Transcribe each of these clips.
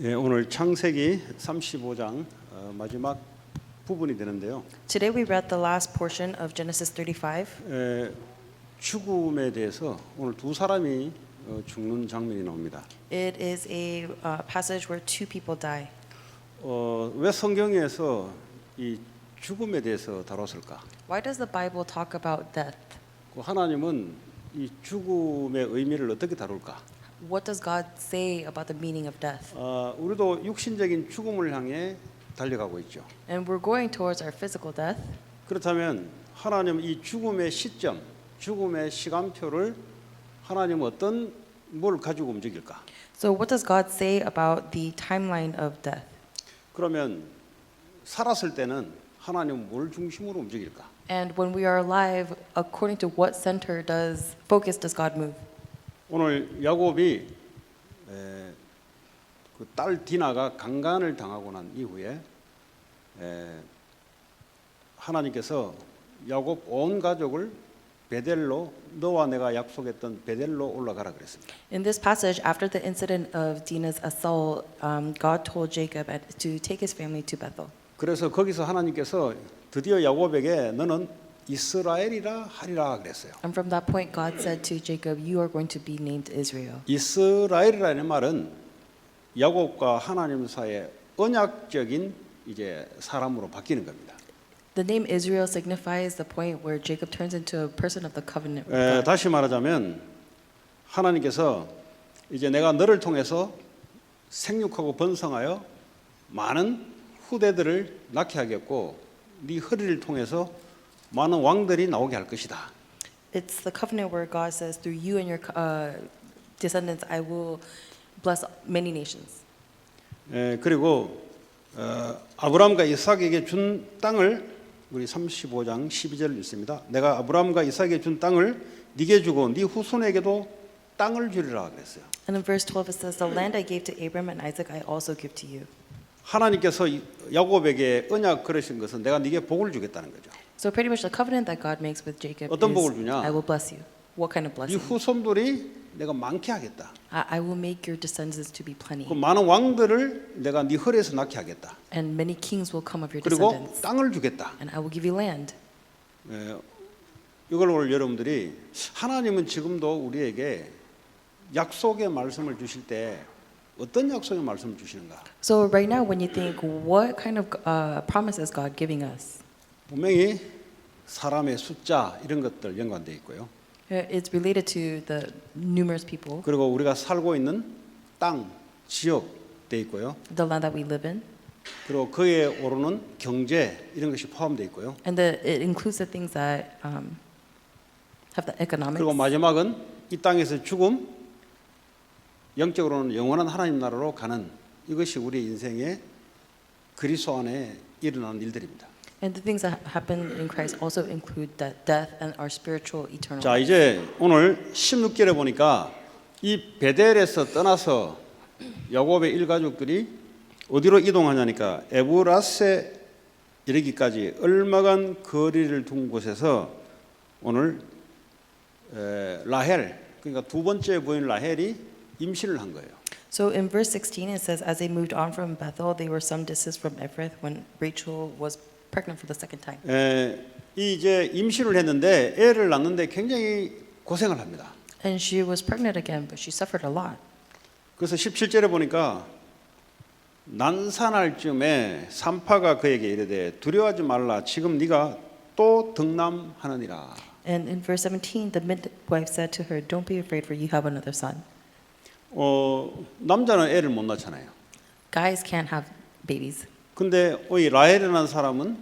예, 오늘 창세기 35장 마지막 부분이 되는데요. Today we read the last portion of Genesis 35. 죽음에 대해서 오늘 두 사람이 죽는 장면이 나옵니다. It is a passage where two people die. 왜 성경에서 이 죽음에 대해서 다뤘을까? Why does the Bible talk about death? 하나님은 이 죽음의 의미를 어떻게 다룰까? What does God say about the meaning of death? 우리도 육신적인 죽음을 향해 달려가고 있죠. And we're going towards our physical death. 그렇다면 하나님 이 죽음의 시점, 죽음의 시간표를 하나님 어떤 뭘 가지고 움직일까? So what does God say about the timeline of death? 그러면 살았을 때는 하나님 뭘 중심으로 움직일까? And when we are alive, according to what focus does God move? 오늘 야곱이 그 딸 디나가 강간을 당하고 난 이후에 하나님께서 야곱 온 가족을 베델로 너와 내가 약속했던 베델로 올라가라 그랬습니다. In this passage, after the incident of Dinah's assault, God told Jacob to take his family to Bethel. 그래서 거기서 하나님께서 드디어 야곱에게 너는 이스라엘이라 하리라 그랬어요. And from that point, God said to Jacob, "You are going to be named Israel." 이스라엘이라는 말은 야곱과 하나님 사이의 언약적인 이제 사람으로 바뀌는 겁니다. The name Israel signifies the point where Jacob turns into a person of the covenant with God. 다시 말하자면 하나님께서 이제 내가 너를 통해서 생육하고 번성하여 많은 후대들을 낳게 하겠고 네 허리를 통해서 많은 왕들이 나오게 할 것이다. It's the covenant where God says, "Through you and your descendants, I will bless many nations." 그리고 아브라함과 이삭에게 준 땅을 우리 35장 12절 읽습니다. 내가 아브라함과 이삭에게 준 땅을 네게 주고 네 후손에게도 땅을 주리라 그랬어요. And in verse 12 it says, "The land I gave to Abraham and Isaac, I also give to you." 하나님께서 야곱에게 언약 걸으신 것은 내가 네게 복을 주겠다는 거죠. So pretty much the covenant that God makes with Jacob 어떤 복을 is, 주냐? "I will bless you." What kind of 네 blessing? 후손들이 내가 많게 하겠다. I will make your descendants to be plenty, 그 많은 왕들을 내가 네 허리에서 낳게 하겠다. and many kings will come of your 그리고 descendants, 땅을 주겠다. and I will give you land. 이걸 오늘 여러분들이 하나님은 지금도 우리에게 약속의 말씀을 주실 때 어떤 약속의 말씀을 주시는가? So right now, when you think, what kind of promises God giving us? 분명히 사람의 숫자 이런 것들 연관되어 있고요. It's related to the numerous people, 그리고 우리가 살고 있는 땅, 지역 돼 있고요. the land that we live in, 그리고 그에 오르는 경제 이런 것이 포함되어 있고요. and it includes the things that have the economics. 그리고 마지막은 이 땅에서 죽음, 영적으로는 영원한 하나님 나라로 가는 이것이 우리 인생의 그리스도 안에 일어나는 일들입니다. And the things that happen in Christ also include that death and our spiritual eternal 자, life. 이제 오늘 16절에 보니까 이 베델에서 떠나서 야곱의 일가족들이 어디로 이동하냐니까 에브라스에 이르기까지 얼마간 거리를 둔 곳에서 오늘 라헬, 그러니까 두 번째 부인 라헬이 임신을 한 거예요. So in verse 16 it says, "As they moved on from Bethel, they were some distance from Ephrath when Rachel was pregnant for the second time." 이제 임신을 했는데 애를 낳는데 굉장히 고생을 합니다. And she was pregnant again, but she suffered a lot. 그래서 17절에 보니까 난산할 쯤에 산파가 그에게 이르되 두려워하지 말라 지금 네가 또 등남하느니라. And in verse 17 the midwife said to her, "Don't be afraid, for you have another son." 남자는 애를 못 낳잖아요. Guys can't have babies, 근데 이 라헬이라는 사람은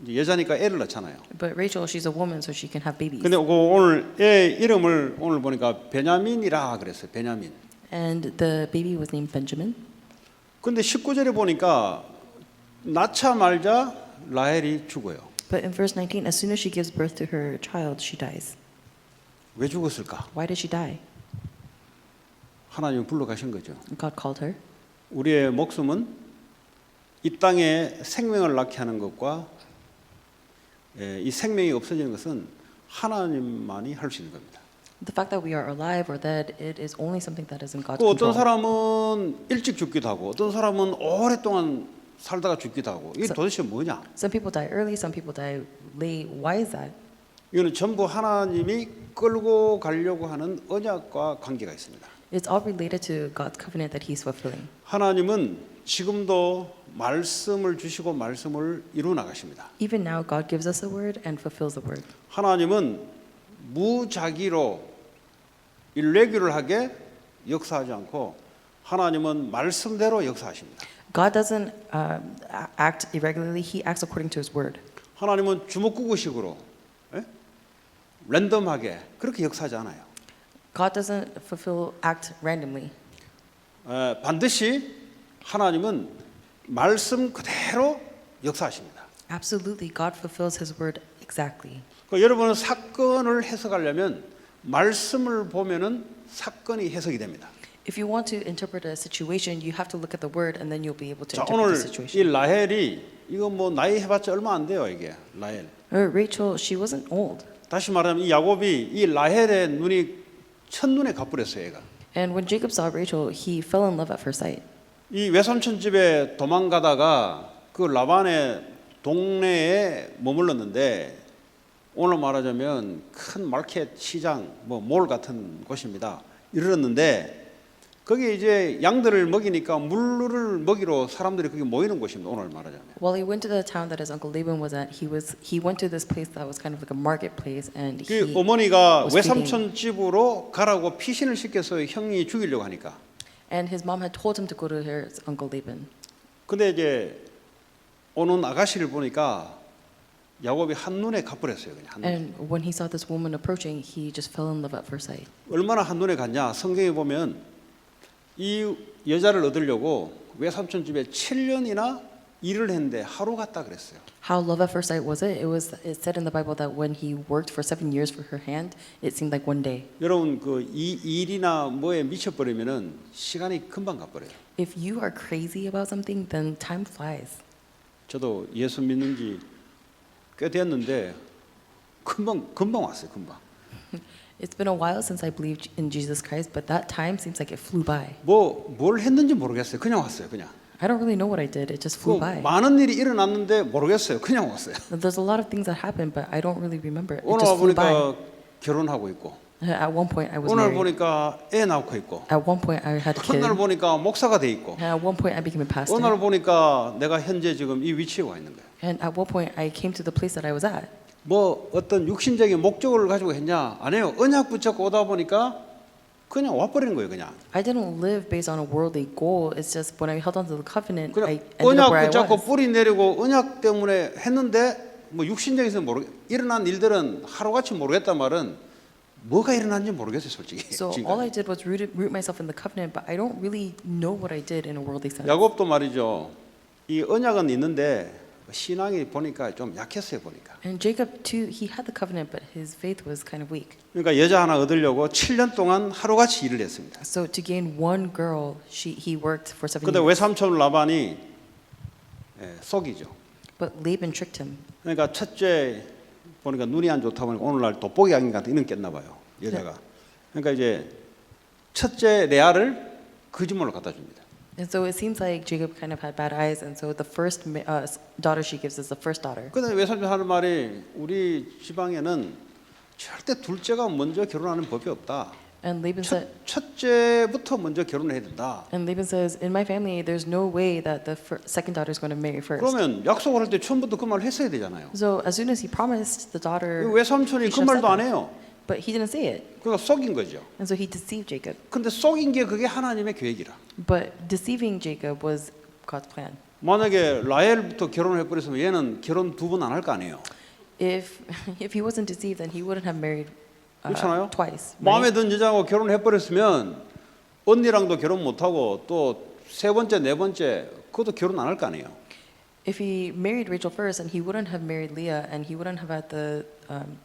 이제 여자니까 애를 낳잖아요. but Rachel, she's a woman, so she can have babies. 근데 오늘 애 이름을 오늘 보니까 베냐민이라 그랬어요. 베냐민. And the baby was named Benjamin. 근데 19절에 보니까 낳자마자 라헬이 죽어요. But in verse 19, as soon as she gives birth to her child, she dies. 왜 죽었을까? Why did she die? 하나님이 불러가신 거죠. God called her. 우리의 목숨은 이 땅에 생명을 낳게 하는 것과 이 생명이 없어지는 것은 하나님만이 할 수 있는 겁니다. The fact that we are alive or dead, it is only something that is in God's 그 어떤 control. 사람은 일찍 죽기도 하고 어떤 사람은 오랫동안 살다가 죽기도 하고 이게 도대체 뭐냐? Some people die early, some people die late. Why is that? 이거는 전부 하나님이 끌고 가려고 하는 언약과 관계가 있습니다. It's all related to God's covenant that He's fulfilling. 하나님은 지금도 말씀을 주시고 말씀을 이루어 나가십니다. Even now, God gives us a word and fulfills the word. 하나님은 무작위로 일레귤을하게 역사하지 않고 하나님은 말씀대로 역사하십니다. God doesn't act irregularly. He acts according to His word. 하나님은 주먹구구식으로 랜덤하게 그렇게 역사하지 않아요. God doesn't act randomly. 반드시 하나님은 말씀 그대로 역사하십니다. Absolutely, God fulfills His word exactly. 여러분은 사건을 해석하려면 말씀을 보면은 사건이 해석이 됩니다. If you want to interpret a situation, you have to look at the word, and then you'll be able to 자, interpret 오늘 the 이 situation. 라헬이 이거 뭐 나이 해봤자 얼마 안 돼요 이게 라헬. Rachel, she wasn't old, 다시 말하면 이 야곱이 이 라헬의 눈이 첫눈에 가버렸어요 얘가. and when Jacob saw Rachel, he fell in love at first sight. 이 외삼촌 집에 도망가다가 그 라반의 동네에 머물렀는데 오늘 말하자면 큰 마켓 시장 뭐 몰 같은 곳입니다. 이르렀는데 거기 이제 양들을 먹이니까 물을 먹이러 사람들이 거기 모이는 곳입니다. 오늘 말하자면. While he went to the town that his uncle Laban was at, he went to this place that was kind of like a marketplace, and 그 he 어머니가 was 외삼촌 집으로 가라고 피신을 시켜서 형이 죽이려고 하니까. and his mom had told him to go to his uncle Laban. 근데 이제 오는 아가씨를 보니까 야곱이 한눈에 가버렸어요. 그냥 한눈에. And when he saw this woman approaching, he just fell in love at first sight. 얼마나 한눈에 갔냐? 성경에 보면 이 여자를 얻으려고 외삼촌 집에 7년이나 일을 했는데 하루 갔다 그랬어요. How love at first sight was it? It said in the Bible that when he worked for 7 years for her hand, it seemed like one day. 여러분 그 이 일이나 뭐에 미쳐버리면은 시간이 금방 가버려요. If you are crazy about something, then time flies. 저도 예수 믿는 지 꽤 됐는데 금방 왔어요. 금방. It's been a while since I believed in Jesus Christ, but that time seems like it flew by. 뭘 했는지 모르겠어요. 그냥 왔어요. 그냥. I don't really know what I did. It just 그 flew by. 많은 일이 일어났는데 모르겠어요. 그냥 왔어요. There's a lot of things that happened, but I don't really remember. It 오늘 just flew by. 보니까 결혼하고 있고 At one point, I was 오늘 married. 보니까 애 낳고 있고 At one point, I had a kid. 오늘 보니까 목사가 돼 있고 And at one point, I became a pastor. 오늘 보니까 내가 현재 지금 이 위치에 와 있는 거예요. And at one point, I came to the place that I was at. 뭐 어떤 육신적인 목적을 가지고 했냐? 아니에요. 언약 붙잡고 오다 보니까 그냥 와버리는 거예요. 그냥. I didn't live based on a worldly goal. It's just when I held on to the covenant, 그냥 I ended up 언약 where I 붙잡고 was. 뿌리 내리고 언약 때문에 했는데 뭐 육신적에서 일어난 일들은 하루같이 모르겠단 말은 뭐가 일어났는지 모르겠어요, 솔직히. So all I did was root myself in the covenant, but I don't really know what I did in a worldly sense. 야곱도 말이죠. 이 언약은 있는데 신앙이 보니까 좀 약했어요, 보니까. And Jacob too, he had the covenant, but his faith was kind of weak. 그러니까 여자 하나 얻으려고 7년 동안 하루같이 일을 했습니다. So to gain one girl, he worked for 7 근데 years. 외삼촌 라반이 속이죠. But Laban tricked him. 그러니까 첫째 보니까 눈이 안 좋다 보니까 오늘날 돋보기 안경 같은 이런 깼나 봐요, 여자가. 그러니까 이제 첫째 레아를 거짓말로 갖다 줍니다. And so it seems like Jacob kind of had bad eyes, and so the first daughter she gives is the first daughter. 근데 외삼촌 하는 말이 우리 지방에는 절대 둘째가 먼저 결혼하는 법이 없다. And Laban said, 첫째부터 먼저 결혼을 해야 된다. and Laban says, in my family, there's no way that the second daughter is going to marry first. 그러면 약속을 할 때 처음부터 그 말을 했어야 되잖아요. So as soon as he promised the daughter, 외삼촌이 그 말도 안 해요. but he didn't say it, 그러니까 속인 거죠. and so he deceived Jacob. 근데 속인 게 그게 하나님의 계획이라. But deceiving Jacob was God's plan. 만약에 라헬부터 결혼을 해버렸으면 얘는 결혼 두 번 안 할 거 아니에요. If he wasn't deceived, then he wouldn't have married 그렇잖아요. twice. 마음에 Right? 든 여자하고 결혼해버렸으면 언니랑도 결혼 못하고 또 세 번째, 네 번째 그것도 결혼 안 할 거 아니에요. If he married Rachel first, and he wouldn't have married Leah, and he wouldn't have had the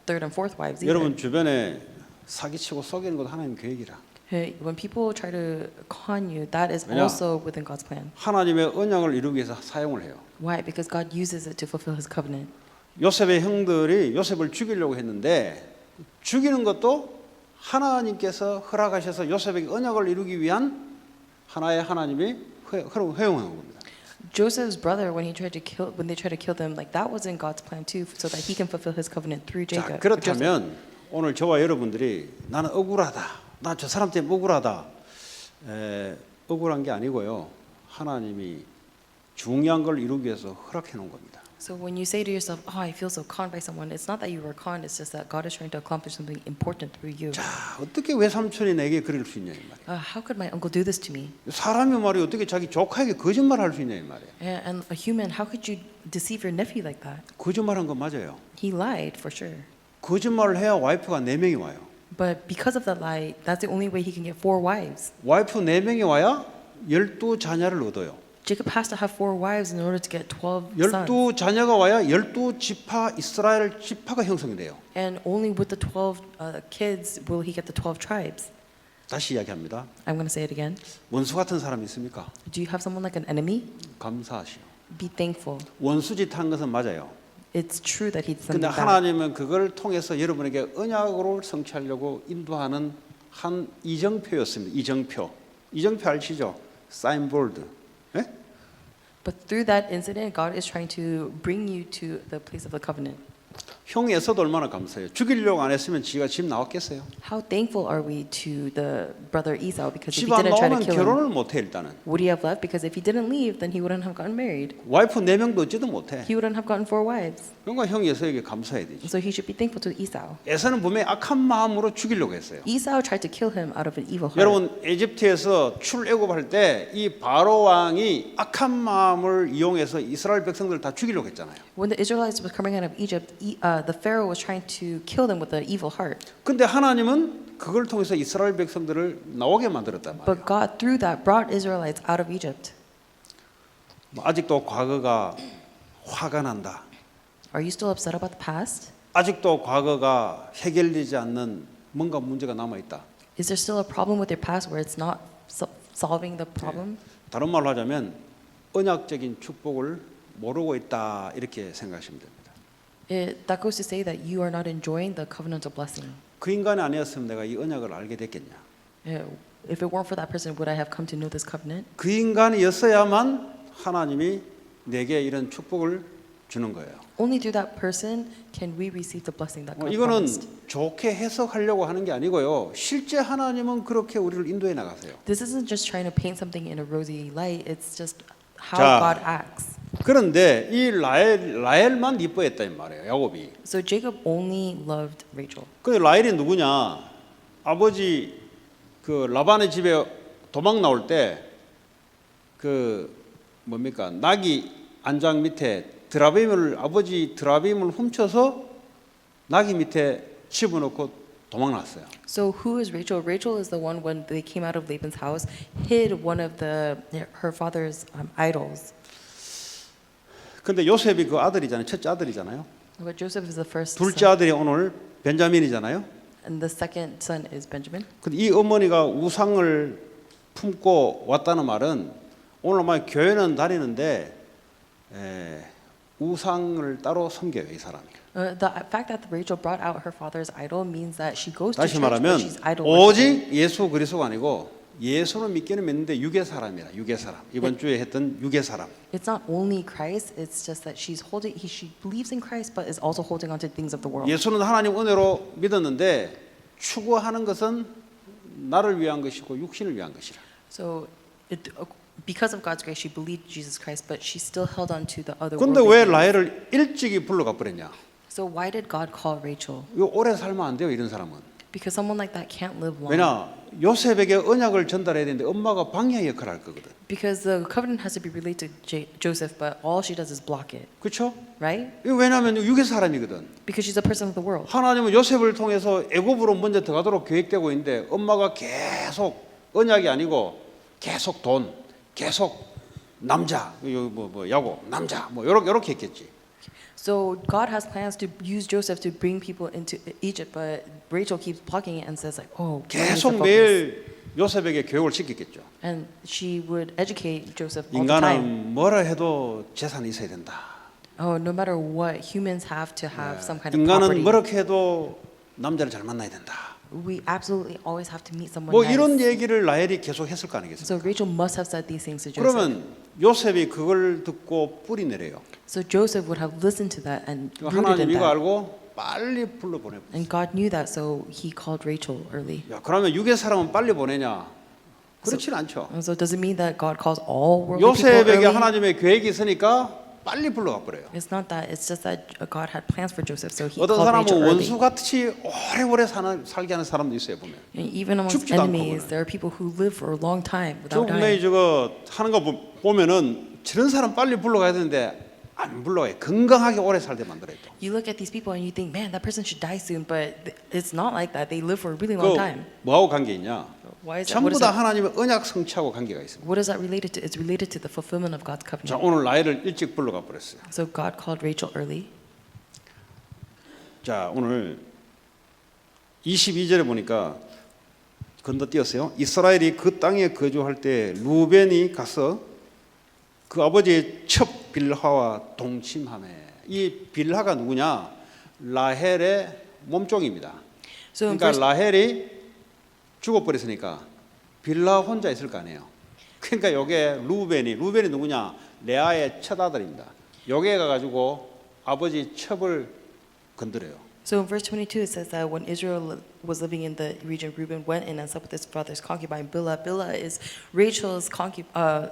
third and fourth wives either. 여러분 주변에 사기치고 속이는 것도 하나님 계획이라. When people try to con you, that is 왜냐? also within God's plan. 하나님의 언약을 이루기 위해서 사용을 해요. Why? Because God uses it to fulfill His covenant. 요셉의 형들이 요셉을 죽이려고 했는데 죽이는 것도 하나님께서 허락하셔서 요셉에게 언약을 이루기 위한 하나의 하나님이 허용한 겁니다. Joseph's brother, when they tried to kill them, like that was in God's plan too, so that he can fulfill his covenant through 자, Jacob. 그렇다면 오늘 저와 여러분들이 나는 억울하다, 나 저 사람 때문에 억울하다, 억울한 게 아니고요. 하나님이 중요한 걸 이루기 위해서 허락해 놓은 겁니다. So when you say to yourself, "Oh, I feel so conned by someone," it's not that you were conned; it's just that God is trying to accomplish something important through you. 자, 어떻게 외삼촌이 내게 그럴 수 있냐 이 말이에요. How could my uncle do this to me? 사람이 말이 어떻게 자기 조카에게 거짓말할 수 있냐 이 말이에요. And a human, how could you deceive your nephew like that? 거짓말한 건 맞아요. He lied for sure. 거짓말을 해야 와이프가 4명이 와요. But because of that lie, that's the only way he can get 4 wives. 와이프 4명이 와야 12자녀를 얻어요. Jacob has to have 4 wives in order to get 12 sons. 12자녀가 와야 12지파 이스라엘 지파가 형성이 돼요. And only with the 12 kids will he get the 12 tribes. 다시 이야기합니다. I'm going to say it again. 원수 같은 사람이 있습니까? Do you have someone like an enemy? 감사하시오. Be thankful. 원수짓 한 것은 맞아요. It's true that he did 근데 something bad. 하나님은 그걸 통해서 여러분에게 언약으로 성취하려고 인도하는 한 이정표였습니다. 이정표 아시죠? 사인보드. 예? But through that incident, God is trying to bring you to the place of the covenant. 형이 있어도 얼마나 감사해요. 죽이려고 안 했으면 지가 집 나왔겠어요. How thankful are we to the brother Esau, because if 집 he 안 didn't try to 나오면 kill him, 결혼을 못해 일단은. would he have left? Because if he didn't leave, then he wouldn't have gotten married. 와이프 4명도 어찌도 못해. He wouldn't have gotten 4 wives. 그러니까 형이 에서에게 감사해야 되지. So he should be thankful to Esau. 에서는 분명히 악한 마음으로 죽이려고 했어요. Esau tried to kill him out of an evil heart. 여러분 에집트에서 출애굽할 때 이 바로 왕이 악한 마음을 이용해서 이스라엘 백성들 다 죽이려고 했잖아요. When the Israelites were coming out of Egypt, the Pharaoh was trying to kill them with an evil heart. 근데 하나님은 그걸 통해서 이스라엘 백성들을 나오게 만들었단 말이에요. But God, through that, brought Israelites out of Egypt. 아직도 과거가 화가 난다. Are you still upset about the past? 아직도 과거가 해결되지 않는 뭔가 문제가 남아 있다. Is there still a problem with your past where it's not solving the problem? 다른 말로 하자면 언약적인 축복을 모르고 있다 이렇게 생각하시면 됩니다. That goes to say that you are not enjoying the covenantal blessing. 그 인간이 아니었으면 내가 이 언약을 알게 됐겠냐? If it weren't for that person, would I have come to know this covenant? 그 인간이었어야만 하나님이 내게 이런 축복을 주는 거예요. Only through that person can we receive the blessing that God 이거는 promised. 좋게 해석하려고 하는 게 아니고요. 실제 하나님은 그렇게 우리를 인도해 나가세요. This isn't just trying to paint something in a rosy light. It's just how 자, God acts. 그런데 이 라헬만 이뻐했다 이 말이에요. 야곱이. So Jacob only loved Rachel. 근데 라헬이 누구냐? 아버지 그 라반의 집에 도망 나올 때 그 뭡니까? 나귀 안장 밑에 아버지 드라빔을 훔쳐서 나귀 밑에 집어넣고 도망 났어요. So who is Rachel? Rachel is the one when they came out of Laban's house, hid one of her father's idols. 근데 요셉이 그 아들이잖아요. 첫째 아들이잖아요. But Joseph is the first 둘째 son, 아들이 오늘 벤자민이잖아요. and the second son is Benjamin. 근데 이 어머니가 우상을 품고 왔다는 말은 오늘 막 교회는 다니는데 우상을 따로 섬겨요 이 사람이. The fact that Rachel brought out her father's idol means that she goes to 다시 church, but 말하면 she's idol worshiping. 오직 예수 그리스도가 아니고 예수는 믿기는 믿는데 육의 사람이라 육의 사람. 이번 주에 했던 육의 사람. It's not only Christ; it's just that she believes in Christ, but is also holding on to things of the world. 예수는 하나님 은혜로 믿었는데 추구하는 것은 나를 위한 것이고 육신을 위한 것이라. So, because of God's grace, she believed Jesus Christ, but she still held on to the other 근데 worldly 왜 things. 라헬을 일찍이 불러가 버렸냐? So why did God call Rachel? 이거 오래 살면 안 돼요 이런 사람은. Because someone like that can't live long. 왜냐? 요셉에게 언약을 전달해야 되는데 엄마가 방해 역할을 할 거거든. Because the covenant has to be relayed to Joseph, but all she does is block it, 그렇죠? right? 이거 왜냐하면 육의 사람이거든. Because she's a person of the world. 하나님은 요셉을 통해서 애굽으로 먼저 들어가도록 계획되고 있는데 엄마가 계속 언약이 아니고 계속 돈, 계속 남자, 야곱, 남자, 요렇게 했겠지. So God has plans to use Joseph to bring people into Egypt, but Rachel keeps blocking it and says like, "Oh, where is the 계속 focus?" 매일 요셉에게 교육을 시켰겠죠. And she would educate Joseph all the time. 인간은 뭐라 해도 재산이 있어야 된다. Oh, no matter what, humans have to have some kind of 인간은 property. 뭐렇게 해도 남자를 잘 만나야 된다. We absolutely always have to meet someone 뭐 nice. 이런 얘기를 라헬이 계속 했을 거 아니겠습니까? So Rachel must have said these things to Joseph. 그러면 요셉이 그걸 듣고 뿌리 내려요. So Joseph would have listened to that and rooted 하나님 in 이거 that. 알고 빨리 불러 보내. And God knew that, so He called Rachel early. 야, 그러면 육의 사람은 빨리 보내냐? 그렇진 않죠. And so does it mean that God calls all worldly people 요셉에게 early? 하나님의 계획이 있으니까 빨리 불러가 버려요. It's not that. It's just that God had plans for Joseph, so He 어떤 called 사람은 Rachel early. 원수 같이 오래오래 살게 하는 사람도 있어요 보면. And even amongst 죽지도 않고 enemies, 보면. there are people who live for a long time 저 without 분명히 dying. 저거 하는 거 보면은 저런 사람 빨리 불러가야 되는데 안 불러요. 건강하게 오래 살게 만들어요. 또. You look at these people and you think, man, that person should die soon, but it's not like that. They live for a really long 그 time. 뭐하고 관계 있냐? Why is that? What 전부 is 다 that? 하나님의 언약 성취하고 관계가 있습니다. What is that related to? It's related to the fulfillment of God's 자, covenant. 오늘 라헬을 일찍 불러가 버렸어요. So God called Rachel early. 자, 오늘 22절에 보니까 건너뛰었어요. 이스라엘이 그 땅에 거주할 때 루벤이 가서 그 아버지의 첩 빌하와 동침하매. 이 빌하가 누구냐? 라헬의 몸종입니다. So in 그러니까 verse, 라헬이 죽어버렸으니까 빌하 혼자 있을 거 아니에요. 그러니까 요게 루벤이 누구냐? 레아의 첫 아들입니다. 여기에 가가지고 아버지 첩을 건드려요. so in verse 22 it says that when Israel was living in the region, Reuben went in and slept with his father's concubine Bilhah. Bilhah is Rachel's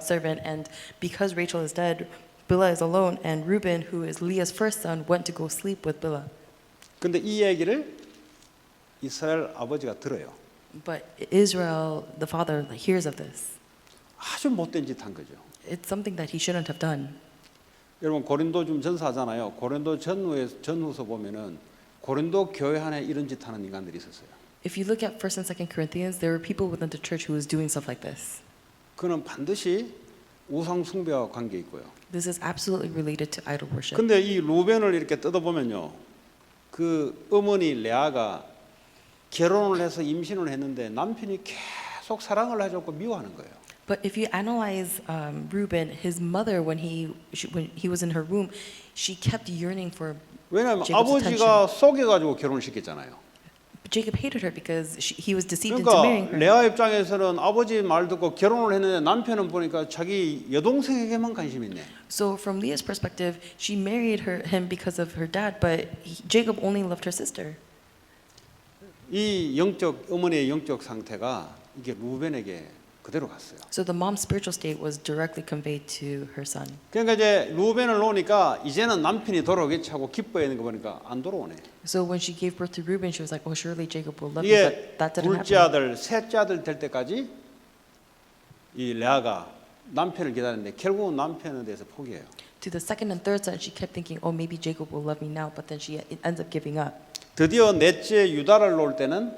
servant, and because Rachel is dead, Bilhah is alone, and Reuben, who is Leah's first son, went to go sleep with Bilhah. 근데 이 얘기를 이스라엘 아버지가 들어요. But Israel, the father, hears of this. 아주 못된 짓 한 거죠. It's something that he shouldn't have done. 여러분 고린도 좀 전사하잖아요. 고린도 전후서 보면은 고린도 교회 안에 이런 짓 하는 인간들이 있었어요. If you look at 1st and 2nd Corinthians, there were people within the church who was doing stuff like this. 그는 반드시 우상 숭배와 관계 있고요. This is absolutely related to idol worship. 근데 이 루벤을 이렇게 뜯어보면요. 그 어머니 레아가 결혼을 해서 임신을 했는데 남편이 계속 사랑을 해줬고 미워하는 거예요. But if you analyze Reuben, his mother, when he was in her womb, she kept yearning for 왜냐하면 Jacob's 아버지가 속여가지고 결혼을 시켰잖아요. Jacob hated her because he was deceived into marrying 그러니까 her. 레아 입장에서는 아버지 말 듣고 결혼을 했는데 남편은 보니까 자기 여동생에게만 관심 있네. So from Leah's perspective, she married him because of her dad, but Jacob only loved her sister. 이 어머니의 영적 상태가 이게 루벤에게 그대로 갔어요. So the mom's spiritual state was directly conveyed to her son. 그러니까 이제 루벤을 놓으니까 이제는 남편이 돌아오겠지 하고 기뻐했는 거 보니까 안 돌아오네. So when she gave birth to Reuben, she was like, "Oh, surely Jacob will love me," 이게 but that didn't 둘째 happen. 아들, 셋째 아들 될 때까지 이 레아가 남편을 기다렸는데 결국은 남편에 대해서 포기해요. To the second and third son, she kept thinking, "Oh, maybe Jacob will love me now," but then she ends up giving up. 드디어 넷째 유다를 놓을 때는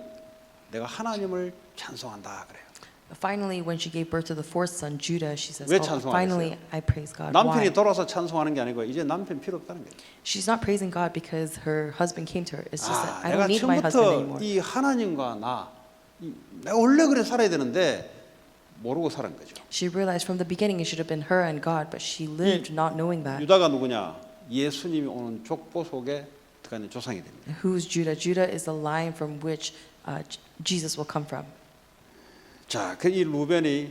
내가 하나님을 찬송한다 그래요. Finally, when she gave birth to the fourth son, Judah, she says, 왜 "Oh, 찬송하겠어요? finally, I praise God." 남편이 Why? 돌아서 찬송하는 게 아니고 이제 남편 필요 없다는 거예요. She's not praising God because her husband came to her. It's just that I 내가 don't need my husband 처음부터 anymore. 이 하나님과 내가 원래 그래 살아야 되는데 모르고 살은 거죠. She realized from the beginning it should have been her and God, but she lived not knowing that. 유다가 누구냐? 예수님이 오는 족보 속에 들어가는 조상이 됩니다. Who's Judah? Judah is the line from which Jesus will come from. 자, 그 이 루벤이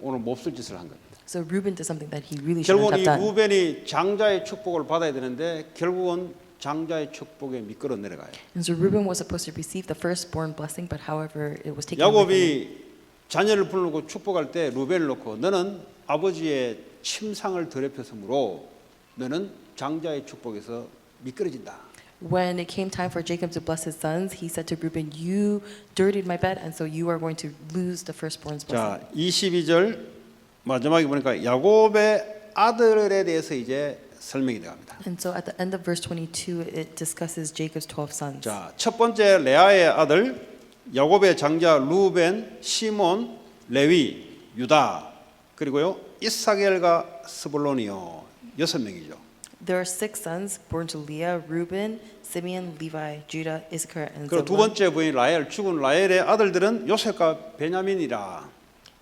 오늘 몹쓸 짓을 한 겁니다. So Reuben did something that he really shouldn't 결국은 have 이 done. 루벤이 장자의 축복을 받아야 되는데 결국은 장자의 축복에 미끄러 내려가요. And so Reuben was supposed to receive the firstborn blessing, but however, it was taken away from him. 야곱이 자녀를 부르고 축복할 때 루벤을 놓고 너는 아버지의 침상을 더럽혔으므로 너는 장자의 축복에서 미끄러진다. When it came time for Jacob to bless his sons, he said to Reuben, "You dirtied my bed, and so you are going to lose the firstborn's blessing." 자, 22절 마지막에 보니까 야곱의 아들에 대해서 이제 설명이 되어갑니다. And so at the end of verse 22, it discusses Jacob's 12 sons. 자, 첫 번째 레아의 아들 야곱의 장자 루벤, 시몬, 레위, 유다 그리고요 이사겔과 스불론이요 6명이죠. There are 6 sons born to Leah: Reuben, Simeon, Levi, Judah, Issachar, and 그리고 두 Zebulun. 번째 부인 라헬 죽은 라헬의 아들들은 요셉과 베냐민이라.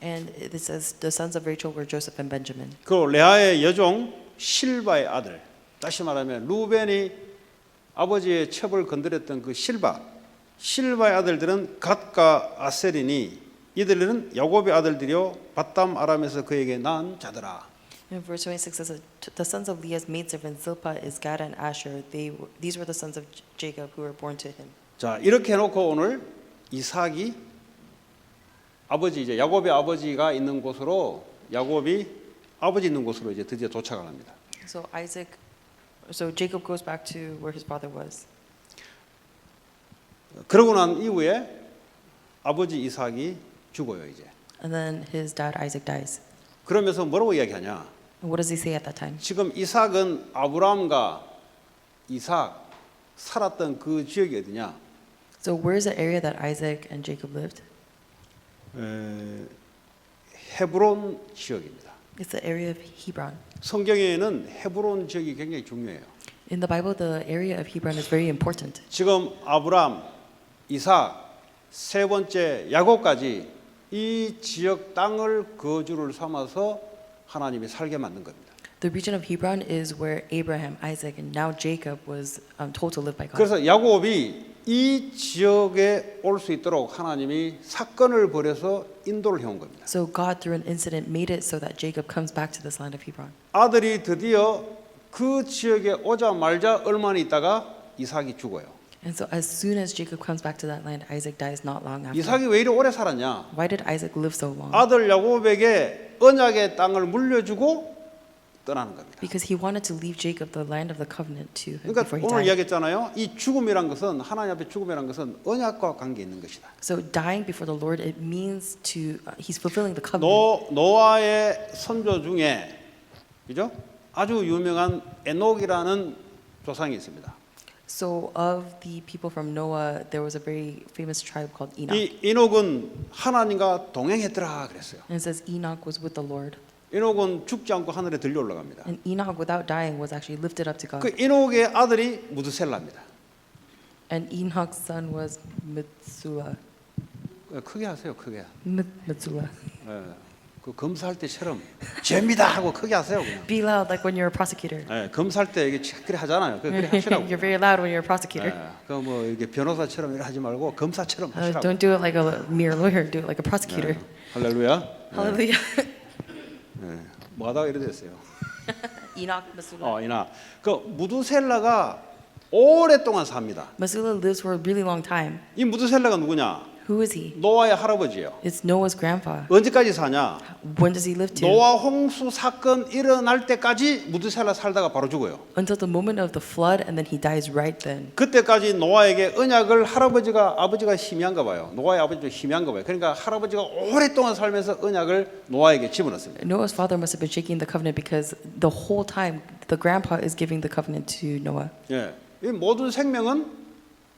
And it says the sons of Rachel were Joseph and Benjamin. 그리고 레아의 여종 실바의 아들. 다시 말하면 루벤이 아버지의 첩을 건드렸던 그 실바. 실바의 아들들은 갓과 아셀이니 이들은 야곱의 아들들이요 밧담 아람에서 그에게 낳은 자더라. In verse 26 says, the sons of Leah's maidservant Zilpah is Gad and Asher. These were the sons of Jacob who were born to him. 자, 이렇게 해놓고 오늘 이삭이 아버지 이제 야곱의 아버지가 있는 곳으로 야곱이 아버지 있는 곳으로 이제 드디어 도착을 합니다. So Jacob goes back to where his father was. 그러고 난 이후에 아버지 이삭이 죽어요 이제. And then his dad Isaac dies. 그러면서 뭐라고 이야기하냐? And what does he say at that time? 지금 이삭은 아브라함과 이삭 살았던 그 지역이 어디냐? So where is the area that Isaac and Jacob lived? 헤브론 지역입니다. It's the area of Hebron. 성경에는 헤브론 지역이 굉장히 중요해요. In the Bible, the area of Hebron is very important. 지금 아브라함, 이삭, 세 번째 야곱까지 이 지역 땅을 거주를 삼아서 하나님이 살게 만든 겁니다. The region of Hebron is where Abraham, Isaac, and now Jacob was told to live by God. 그래서 야곱이 이 지역에 올 수 있도록 하나님이 사건을 벌여서 인도를 해온 겁니다. So God, through an incident, made it so that Jacob comes back to this land of Hebron. 아들이 드디어 그 지역에 오자마자 얼마 있다가 이삭이 죽어요. And so as soon as Jacob comes back to that land, Isaac dies not long after. 이삭이 왜 이리 오래 살았냐? Why did Isaac live so long? 아들 야곱에게 언약의 땅을 물려주고 떠나는 겁니다. Because he wanted to leave Jacob the land of the covenant to him 그러니까 before he 오늘 died. 이야기했잖아요. 이 죽음이란 것은 하나님 앞에 죽음이란 것은 언약과 관계 있는 것이다. So dying before the Lord, it means to he's fulfilling the covenant. 노아의 선조 중에 그죠? 아주 유명한 에녹이라는 조상이 있습니다. So of the people from Noah, there was a very famous tribe called Enoch. 이 에녹은 하나님과 동행했더라 그랬어요. And it says Enoch was with the Lord. 에녹은 죽지 않고 하늘에 들려 올라갑니다. And Enoch, without dying, was actually lifted up to God. 그 에녹의 아들이 무드셀라입니다. And Enoch's son was Methuselah. 크게 하세요, 크게. Methuselah. 예, 그 검사할 때처럼 죄입니다 하고 크게 하세요 그냥. Be loud like when you're a prosecutor. 예, 검사할 때 이게 그래 하잖아요. 그래 하시라고. You're very loud when you're a prosecutor. 그뭐 이게 변호사처럼 이래 하지 말고 검사처럼 하시라고. Don't do it like a mere lawyer. Do it like a prosecutor. 할렐루야. Hallelujah. 뭐 하다가 이래 됐어요. Enoch, Methuselah. 이나 그 무드셀라가 오랫동안 삽니다. Methuselah lives for a really long time. 이 무드셀라가 누구냐? Who is he? 노아의 할아버지예요. It's Noah's grandpa. 언제까지 사냐? When does he live to? 노아 홍수 사건 일어날 때까지 무드셀라 살다가 바로 죽어요. Until the moment of the flood, and then he dies right then. 그때까지 노아에게 언약을 아버지가 희미한가 봐요. 노아의 아버지도 희미한가 봐요. 그러니까 할아버지가 오랫동안 살면서 언약을 노아에게 집어넣습니다. Noah's father must have been shaking the covenant because the whole time the grandpa is giving the covenant to Noah. 예, 이 모든 생명은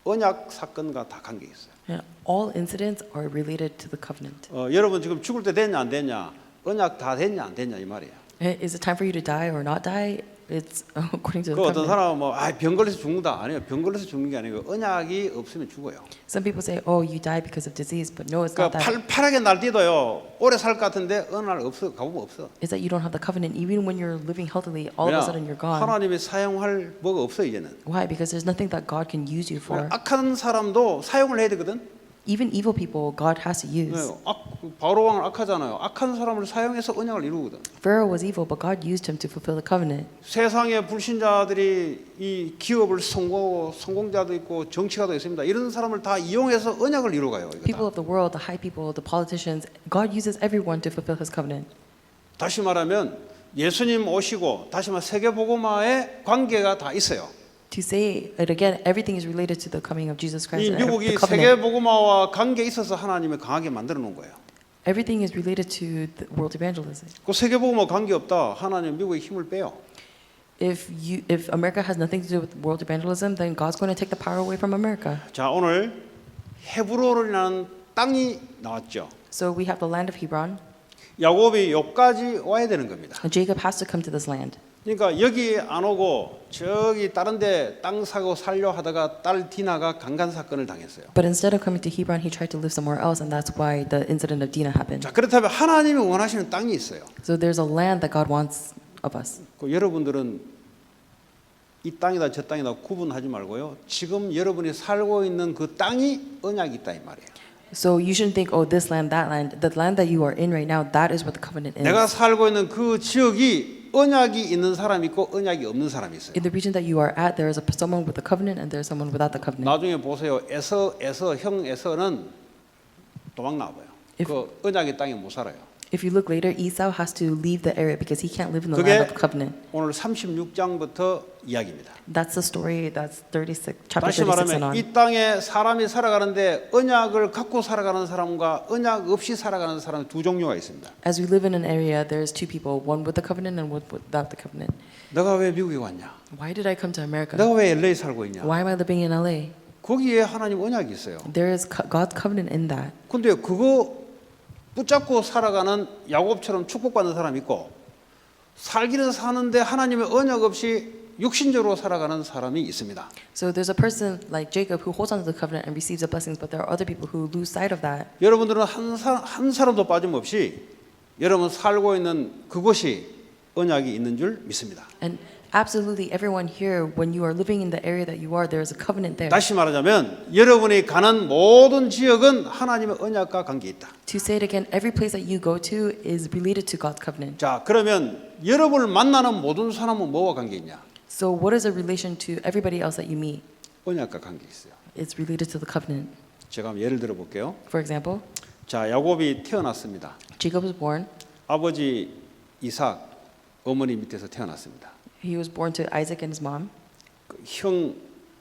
언약 사건과 다 관계 있어요. And all incidents are related to the covenant. 여러분 지금 죽을 때 됐냐 안 됐냐, 언약 다 됐냐 안 됐냐 이 말이에요. Is it time for you to die or not die? It's according to the 그 어떤 covenant. 사람은 병 걸려서 죽는다. 아니요, 병 걸려서 죽는 게 아니고 언약이 없으면 죽어요. Some people say, "Oh, you die because of disease," but no, it's not 그러니까 that. 팔팔하게 날뛰어도요 오래 살 것 같은데 어느 날 없어, 가보면 없어. It's that you don't have the covenant. Even when you're living healthily, all of a sudden you're gone. 하나님이 사용할 뭐가 없어 이제는. Why? Because there's nothing that God can use you for. 악한 사람도 사용을 해야 되거든. Even evil people, God has to use. 바로 왕은 악하잖아요. 악한 사람을 사용해서 언약을 이루거든. Pharaoh was evil, but God used him to fulfill the covenant. 세상의 불신자들이 이 기업을 성공자도 있고 정치가도 있습니다. 이런 사람을 다 이용해서 언약을 이루어가요. People of the world, the high people, the politicians, God uses everyone to fulfill His covenant. 다시 말하면 예수님 오시고 다시 말해 세계복음화의 관계가 다 있어요. To say it again, everything is related to the coming of Jesus Christ 이 and the 미국이 covenant. 세계복음화와 관계 있어서 하나님이 강하게 만들어 놓은 거예요. Everything is related to the world evangelism. 그 세계복음화 관계 없다. 하나님 미국의 힘을 빼요. If America has nothing to do with world evangelism, then God's going to take the power away from America. 자, 오늘 헤브론이라는 땅이 나왔죠. So we have the land of Hebron. 야곱이 여기까지 와야 되는 겁니다. And Jacob has to come to this land. 그러니까 여기 안 오고 저기 다른 데 땅 사고 살려 하다가 딸 디나가 강간 사건을 당했어요. But instead of coming to Hebron, he tried to live somewhere else, and that's why the incident of Dinah happened. 자, 그렇다면 하나님이 원하시는 땅이 있어요. So there's a land that God wants of us. 그 여러분들은 이 땅이다 저 땅이다 구분하지 말고요. 지금 여러분이 살고 있는 그 땅이 언약이 있다 이 말이에요. So you shouldn't think, oh, this land, that land. The land that you are in right now, that is what the covenant is. 내가 살고 있는 그 지역이 언약이 있는 사람이 있고 언약이 없는 사람이 있어요. In the region that you are at, there is someone with a covenant and there is someone without the covenant. 나중에 보세요. 형 에서는 도망 나와요. 그 언약의 땅에 못 살아요. If you look later, Esau has to leave the area because he can't live in the land of the covenant. 오늘 36장부터 이야기입니다. That's the story. That's 36, chapter 다시 36 and 말하면 on. 이 땅에 사람이 살아가는데 언약을 갖고 살아가는 사람과 언약 없이 살아가는 사람 두 종류가 있습니다. As we live in an area, there's two people, one with the covenant and one without the covenant. 내가 왜 미국에 왔냐? Why did I come to America? 내가 왜 LA 살고 있냐? Why am I living in LA? 거기에 하나님 언약이 있어요. There is God's covenant in that. 근데 그거 붙잡고 살아가는 야곱처럼 축복받는 사람이 있고 살기는 사는데 하나님의 언약 없이 육신적으로 살아가는 사람이 있습니다. So there's a person like Jacob who holds on to the covenant and receives the blessings, but there are other people who lose sight of that. 여러분들은 한 사람도 빠짐없이 여러분 살고 있는 그곳이 언약이 있는 줄 믿습니다. And absolutely everyone here, when you are living in the area that you are, there is a covenant there. 다시 말하자면 여러분이 가는 모든 지역은 하나님의 언약과 관계 있다. To say it again, every place that you go to is related to God's covenant. 자, 그러면 여러분을 만나는 모든 사람은 뭐와 관계 있냐? So what is a relation to everybody else that you meet? 언약과 관계 있어요. It's related to the covenant. 제가 한번 예를 들어 볼게요. For example, 자, 야곱이 태어났습니다. Jacob was born. 아버지 이삭 어머니 밑에서 태어났습니다. He was born to Isaac and his mom. 형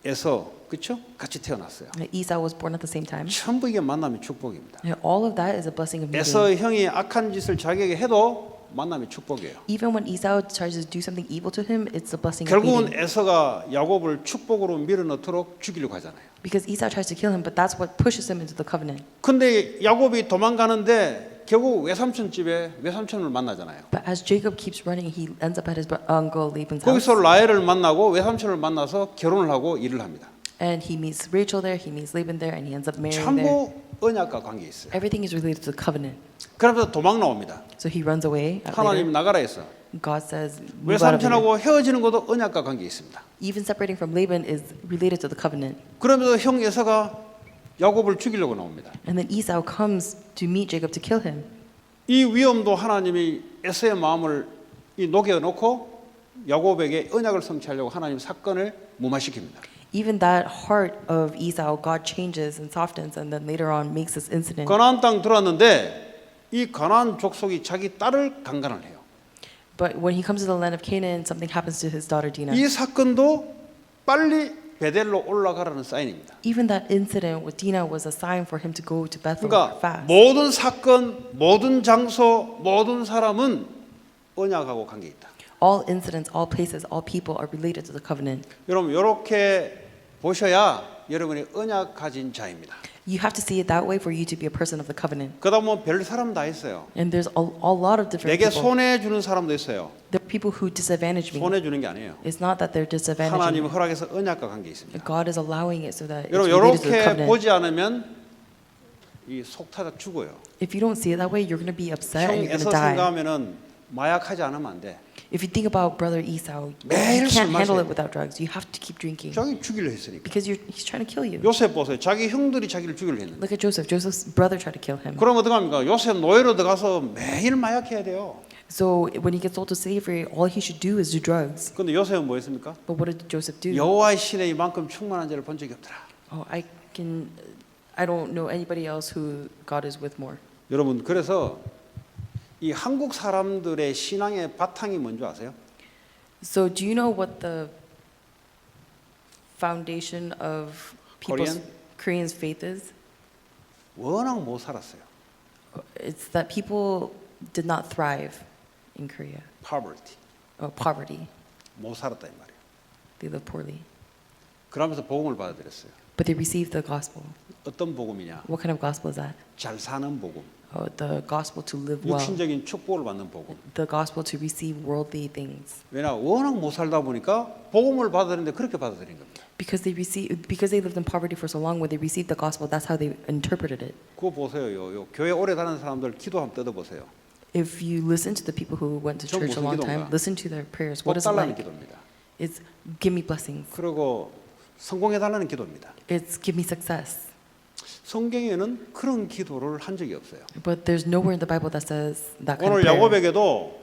에서 그렇죠? 같이 태어났어요. Esau was born at the same time. 전부 이게 만남의 축복입니다. And all of that is a blessing of meeting. 에서 형이 악한 짓을 자기에게 해도 만남의 축복이에요. Even when Esau tries to do something evil to him, it's a blessing of 결국은 meeting. 에서가 야곱을 축복으로 밀어넣도록 죽이려고 하잖아요. Because Esau tries to kill him, but that's what pushes him into the covenant. 근데 야곱이 도망가는데 결국 외삼촌 집에 외삼촌을 만나잖아요. But as Jacob keeps running, he ends up at his uncle Laban's house. 거기서 라헬을 만나고 외삼촌을 만나서 결혼을 하고 일을 합니다. And he meets Rachel there, he meets Laban there, and he ends up marrying there. 전부 언약과 관계 있어요. Everything is related to the covenant. 그러면서 도망 나옵니다. So he runs away. 하나님 나가라 했어. God says, move out of here. 외삼촌하고 헤어지는 것도 언약과 관계 있습니다. Even separating from Laban is related to the covenant. 그러면서 형 에서가 야곱을 죽이려고 나옵니다. And then Esau comes to meet Jacob to kill him. 이 위험도 하나님이 에서의 마음을 녹여놓고 야곱에게 언약을 성취하려고 하나님 사건을 무마시킵니다. Even that heart of Esau, God changes and softens, and then later on makes this incident. 가나안 땅 들어왔는데 이 가나안 족속이 자기 딸을 강간을 해요. But when he comes to the land of Canaan, something happens to his daughter Dinah. 이 사건도 빨리 베델로 올라가라는 사인입니다. Even that incident with Dinah was a sign for him to go to Bethel 그러니까 fast. 모든 사건, 모든 장소, 모든 사람은 언약하고 관계 있다. All incidents, all places, all people are related to the covenant. 여러분 이렇게 보셔야 여러분이 언약 가진 자입니다. You have to see it that way for you to be a person of the covenant. 그다음 뭐 별 사람 다 있어요. And there's a lot of different 내게 people. 손해 주는 사람도 있어요. There are people who disadvantage me. 손해 주는 게 아니에요. It's not that they're disadvantaging 하나님 me. 허락해서 언약과 관계 있습니다. God is allowing it so that it's 여러분 related to the 이렇게 covenant. 보지 않으면 이 속 타다 죽어요. If you don't see it that way, you're going to be upset and 형 you're going 에서 to die. 생각하면은 마약하지 않으면 안 돼. If you think about brother Esau, 매일 you 술 can't handle 마셔야 it without drugs. You have to keep drinking 자기 죽이려 했으니까. because he's trying to kill you. 요셉 보세요. 자기 형들이 자기를 죽이려 했는데. Look at Joseph. Joseph's brother tried to kill him. 그럼 어떡합니까? 요셉 노예로 들어가서 매일 마약해야 돼요. So when he gets sold to slavery, all he should do is do drugs. 근데 요셉은 뭐 했습니까? But what did Joseph do? 여호와의 신에 이만큼 충만한 자를 본 적이 없더라. Oh, I don't know anybody else who God is with more. 여러분 그래서 이 한국 사람들의 신앙의 바탕이 뭔지 아세요? So do you know what the foundation of people's Korean's faith is? 워낙 못 살았어요. It's that people did not thrive in Korea. poverty. Poverty. 못 살았다 이 말이에요. They live poorly. 그러면서 복음을 받아들였어요. But they received the gospel. 어떤 복음이냐? What kind of gospel is that? 잘 사는 복음. The gospel to live well. 육신적인 축복을 받는 복음. The gospel to receive worldly things. 왜냐 워낙 못 살다 보니까 복음을 받아들이는데 그렇게 받아들인 겁니다. Because they lived in poverty for so long, when they received the gospel, that's how they interpreted it. 그거 보세요. 요 교회 오래 다니는 사람들 기도 한번 If you listen to the people who went to 전 church a 무슨 long time, 기도인가? listen to their prayers. 복 What is it 달라는 like? 기도입니다. It's give me blessings. 그리고 성공해달라는 기도입니다. It's give me success. 성경에는 그런 기도를 한 적이 없어요. But there's nowhere in the Bible that says that kind of 오늘 prayer. 야곱에게도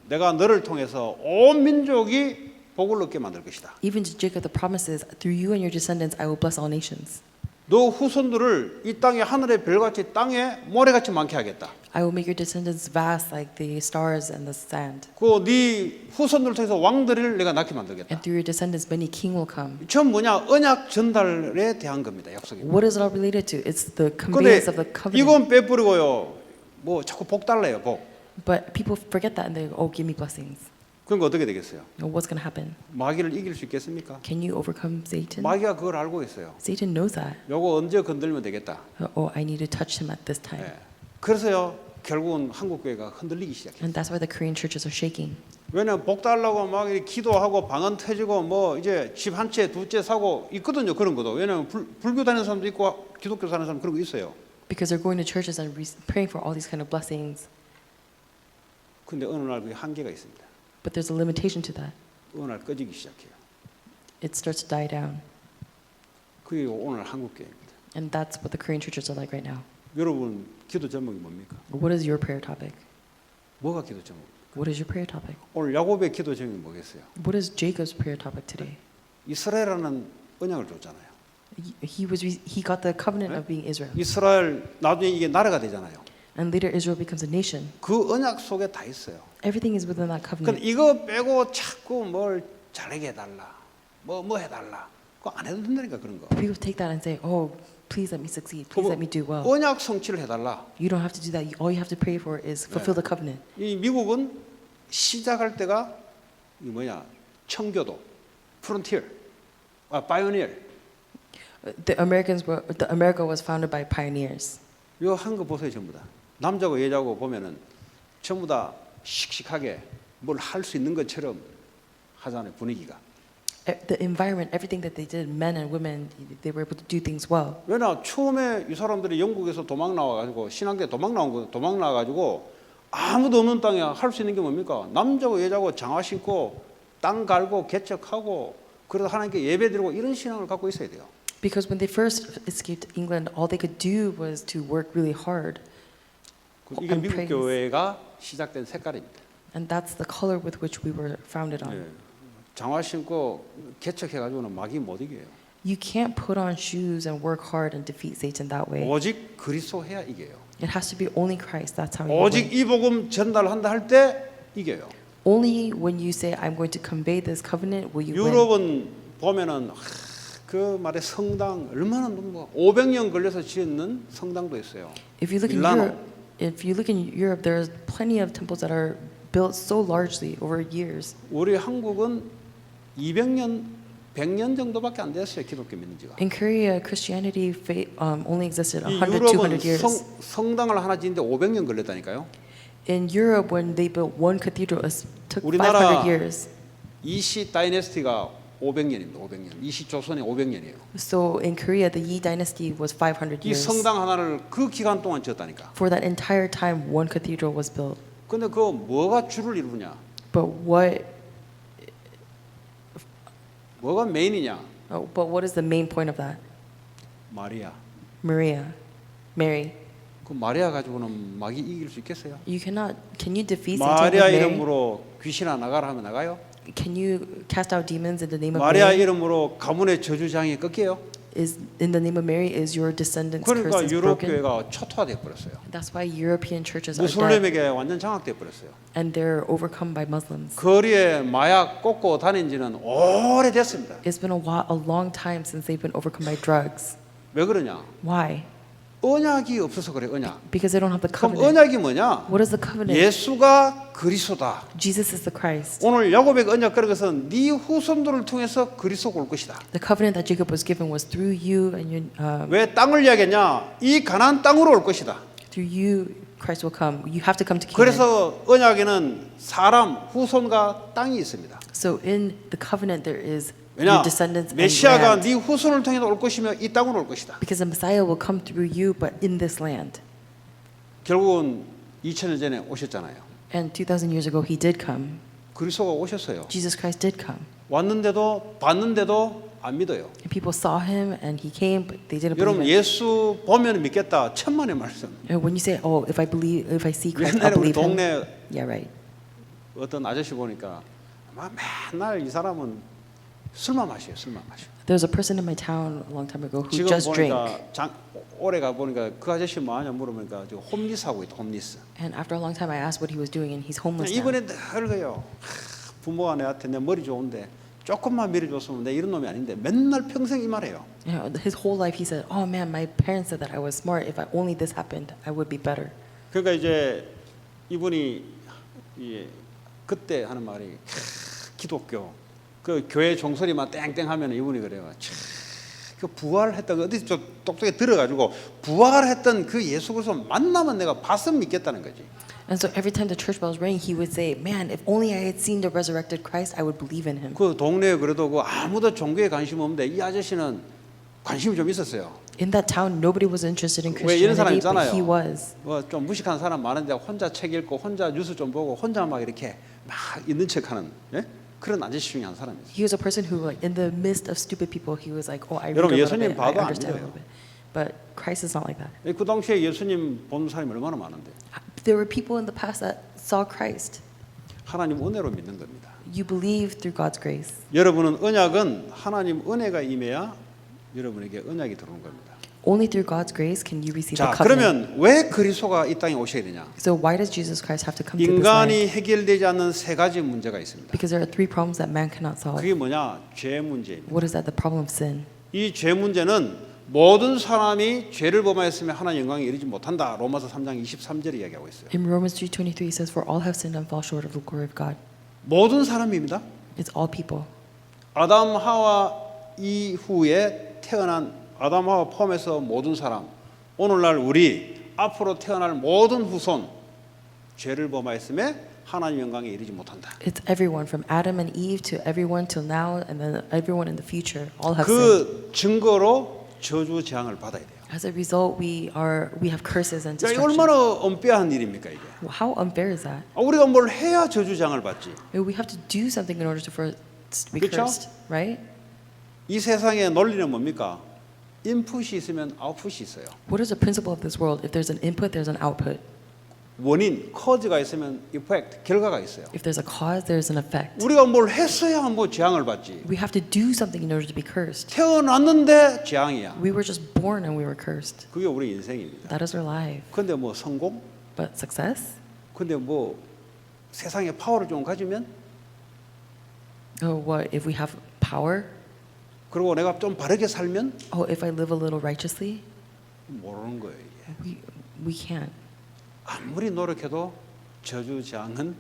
내가 너를 통해서 온 민족이 복을 얻게 만들 것이다. Even to Jacob, the promise is, through you and your descendants, I will bless all nations. 너 후손들을 이 땅에 하늘의 별같이 땅에 모래같이 많게 하겠다. I will make your descendants vast like the stars and the sand. 네 후손들을 통해서 왕들을 내가 낳게 만들겠다. And through your descendants, many king will come. 전 뭐냐? 언약 전달에 대한 겁니다. 약속입니다. What is it all related to? It's the 근데 conveyance of the covenant. 이건 빼버리고요. 뭐 자꾸 복 달래요. 복. But people forget that and they go, oh, give me blessings. 그러니까 어떻게 되겠어요? Now, what's going to happen? 마귀를 이길 수 있겠습니까? Can you overcome Satan? 마귀가 그걸 알고 있어요. Satan knows that. 요거 언제 건들면 되겠다. Oh, I need to touch him at this time. 예. 그래서요. 결국은 한국 교회가 흔들리기 시작해요. And that's why the Korean churches are shaking. 왜냐면 복 달라고 막 이렇게 기도하고 방언 터지고 뭐 이제 집 한 채 두 채 사고 있거든요. 그런 것도. 왜냐면 불교 다니는 사람도 있고 기독교 사는 사람 그런 거 있어요. Because they're going to churches and praying for all these kind of blessings. 근데 어느 날 그게 한계가 있습니다. But there's a limitation to that. 어느 날 꺼지기 시작해요. It starts to die down. 그게 오늘 한국 교회입니다. And that's what the Korean churches are like right now. 여러분 기도 제목이 뭡니까? What is your prayer topic? 뭐가 기도 제목? What is your prayer topic? 오늘 야곱의 기도 제목이 뭐겠어요? What is Jacob's prayer topic today? 이스라엘이라는 언약을 줬잖아요. He got the covenant of being Israel. 이스라엘 나중에 이게 나라가 되잖아요. And later Israel becomes a nation. 그 언약 속에 다 있어요. Everything is within that 근데 covenant. 이거 빼고 자꾸 뭘 잘하게 해달라, 뭐 해달라, 그거 안 해도 된다니까 그런 거. People take that and say, "Oh, please let me succeed. Please let me do well." 언약 성취를 해달라. You don't have to do that. All you have to pray for is fulfill the covenant. 이 미국은 시작할 때가 이 뭐냐, 청교도, 프론티어, 파이오니어. America was founded by pioneers. 이거 한 거 보세요 전부 다. 남자고 여자고 보면은 전부 다 씩씩하게 뭘 할 수 있는 것처럼 하잖아요 분위기가. The environment, everything that they did, men and women, they were able to do things well. 왜냐 처음에 이 사람들이 영국에서 도망 나와가지고 신앙계 도망 나와가지고 아무도 없는 땅에 할 수 있는 게 뭡니까? 남자고 여자고 장화 신고 땅 갈고 개척하고 그래서 하나님께 예배드리고 이런 신앙을 갖고 있어야 돼요. Because when they first escaped England, all they could do was to work really hard. 이게 미국 praise. 교회가 시작된 색깔입니다. And that's the color with which we were founded on. 예. 장화 신고 개척해가지고는 마귀 못 이겨요. You can't put on shoes and work hard and defeat Satan that way. 오직 그리스도 해야 이겨요. It has to be only Christ. That's how you 오직 win. 이 복음 전달한다 할 때 이겨요. Only when you say, I'm going to convey this covenant, will you win. 유럽은 보면은 그 말에 성당 얼마나 뭐 500년 걸려서 짓는 성당도 있어요. If you look in 밀라노. Europe, there's plenty of temples that are built so largely over years. 우리 한국은 200년, 100년 정도밖에 안 됐어요. 기독교 믿는 지가. In Korea, Christianity only existed 이 100, 유럽은 200 years. 성당을 하나 짓는데 500년 걸렸다니까요. In Europe, when they built one cathedral, it took 우리나라 500 years. 이시 다이내스티가 500년입니다. 500년. 이시 조선이 500년이에요. So in Korea, the Yi dynasty was 500 이 years. 성당 하나를 그 기간 동안 지었다니까. For that entire time, one cathedral was built. 근데 그 뭐가 주를 이루냐? But 뭐가 메인이냐? what is the main point of that? 마리아. Mary. 그 마리아 가지고는 마귀 이길 수 있겠어요? Can you defeat Satan with 마리아 Mary? 이름으로 귀신아 나가라 하면 나가요? Can you cast out demons in the name of 마리아 Mary? 이름으로 가문의 저주장이 꺾여요? Is in the name of Mary is your descendants' 그러니까 curse is 유럽 broken? 교회가 초토화돼 버렸어요. That's why European churches are dead 무슬림에게 완전 장악돼 버렸어요. and they're overcome by Muslims. 거리에 마약 꽂고 다닌 지는 오래됐습니다. It's been a long time since they've been overcome by drugs. 왜 그러냐? Why? 언약이 없어서 그래. 언약. Because they don't have the 그럼 covenant. 언약이 뭐냐? What is the covenant? 예수가 그리스도다. Jesus is the Christ. 오늘 야곱의 언약 그런 것은 네 후손들을 통해서 그리스도가 올 것이다. The covenant that Jacob was given was through you and your, 왜 땅을 이야기했냐? 이 가나안 땅으로 올 것이다. through you Christ will come. You have to come to Canaan. 그래서 언약에는 사람 후손과 땅이 있습니다. So in the covenant there is 왜냐? your descendants and 메시아가 land. 네 후손을 통해서 올 것이며 이 땅으로 올 것이다. Because the Messiah will come through you, but in this land. 결국은 2000년 전에 오셨잖아요. And 2,000 years ago, he did come. 그리스도가 오셨어요. Jesus Christ did come. 왔는데도 봤는데도 안 믿어요. And people saw him and he came, but they didn't 여러분 believe him. 예수 보면 믿겠다. 천만의 말씀. And when you say, "Oh, if I see Christ, I'll 옛날에 우리 believe him." 동네 Yeah, right. 어떤 아저씨 보니까 막 맨날 이 사람은 술만 마셔요. 술만 마셔. There was a person in my town a long time ago who 지금 just drank. 보니까 올해 가 보니까 그 아저씨 뭐 하냐 물어보니까 지금 홈리스 하고 있다. 홈리스. And after a long time, I asked what he was doing, and he's homeless now. 이번에 늘 그래요. 부모가 내한테 내 머리 좋은데 조금만 밀어줬으면 내 이런 놈이 아닌데 맨날 평생 이 말해요. You know, his whole life he said, "Oh man, my parents said that I was smart. If only this happened, I would be better." 그러니까 이제 이분이 그때 하는 말이 기독교 그 교회 종소리만 땡땡하면 이분이 그래요. 그 부활했던 어디 좀 똑똑히 들어가지고 부활했던 그 예수 그리스도 만나면 내가 봤으면 믿겠다는 거지. And so every time the church bells rang, he would say, "Man, if only I had seen the resurrected Christ, I would believe in him." 그 동네에 그래도 그 아무도 종교에 관심 없는데 이 아저씨는 관심이 좀 있었어요. In that town, nobody was interested in 왜 이런 사람 Christianity, but he 있잖아요. was. 뭐 좀 무식한 사람 많은데 혼자 책 읽고 혼자 뉴스 좀 보고 혼자 막 이렇게 막 있는 척하는 예? 그런 아저씨 중에 한 사람이에요. He was a person who, like, in the midst of stupid people, he was like, "Oh, I read a 여러분, little 예수님 bit, I 봐도 안 understand a 돼요. little bit." But Christ is not like that. 그 당시에 예수님 보는 사람이 얼마나 많은데 There were people in the past that saw Christ. 하나님 은혜로 믿는 겁니다. You believe through God's grace. 여러분은 언약은 하나님 은혜가 임해야 여러분에게 언약이 들어오는 겁니다. Only through God's grace can you receive 자, a covenant. 그러면 왜 그리스도가 이 땅에 오셔야 되냐? So why does Jesus Christ have to come to this land? 인간이 해결되지 않는 세 가지 문제가 있습니다. Because there are three problems that man cannot solve. 그게 뭐냐? 죄 문제입니다. What is that? The problem of sin. 이 죄 문제는 모든 사람이 죄를 범하였으면 하나님 영광에 이르지 못한다. 로마서 3장 23절에 이야기하고 있어요. In Romans 3:23 it says, "For all have sinned and fall short of the glory of God." 모든 사람입니다. It's all people. 아담 하와 이후에 태어난 아담 하와 포함해서 모든 사람, 오늘날 우리 앞으로 태어날 모든 후손 죄를 범하였음에 하나님 영광에 이르지 못한다. It's everyone from Adam and Eve to everyone till now and then everyone in the future. All have sinned. 그 증거로 저주 재앙을 받아야 돼요. As a result, we have curses and 야, 이게 destruction. 얼마나 unfair한 일입니까 이게? How unfair is that? 우리가 뭘 해야 저주 재앙을 받지? We have to do something in order for us to be 그렇죠? cursed, right? 이 세상의 논리는 뭡니까? 인풋이 있으면 아웃풋이 있어요. What is the principle of this world? If there's an input, there's an output. 원인, cause가 있으면 effect, 결과가 있어요. If there's a cause, there's an effect. 우리가 뭘 했어야 뭐 재앙을 받지. We have to do something in order to be cursed. 태어났는데 재앙이야. We were just born and we were cursed. 그게 우리 인생입니다. That is our life. 근데 뭐 성공? But success? 근데 뭐 세상에 파워를 좀 가지면 Oh, what if we have power? 그리고 내가 좀 바르게 살면 Oh, if I live a little righteously? 모르는 거예요 이게. We can't. 아무리 노력해도 저주 재앙은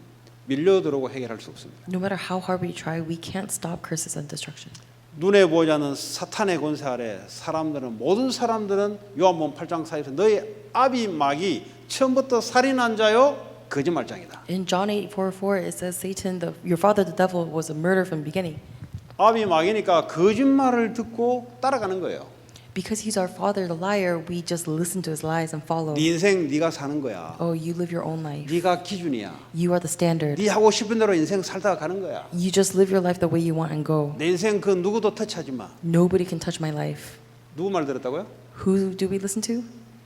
밀려들어오고 해결할 수 없습니다. No matter how hard we try, we can't stop curses and destruction. 눈에 보이지 않는 사탄의 권세 아래 사람들은 모든 사람들은 요한복음 8장 4절에서 너희 아비 마귀 처음부터 살인한 자요 거짓말장이다. In John 8:44, it says Satan, your father the devil, was a murderer from the beginning. 아비 마귀니까 거짓말을 듣고 따라가는 거예요. Because he's our father, the liar, we just listen to his lies and follow. 네 인생 네가 사는 거야. Oh, you live your own life. 네가 기준이야. You are the standard. 네 하고 싶은 대로 인생 살다가 가는 거야. You just live your life the way you want and go. 내 인생 그 누구도 터치하지 마. Nobody can touch my life. 누구 말 들었다고요? Who do we listen to?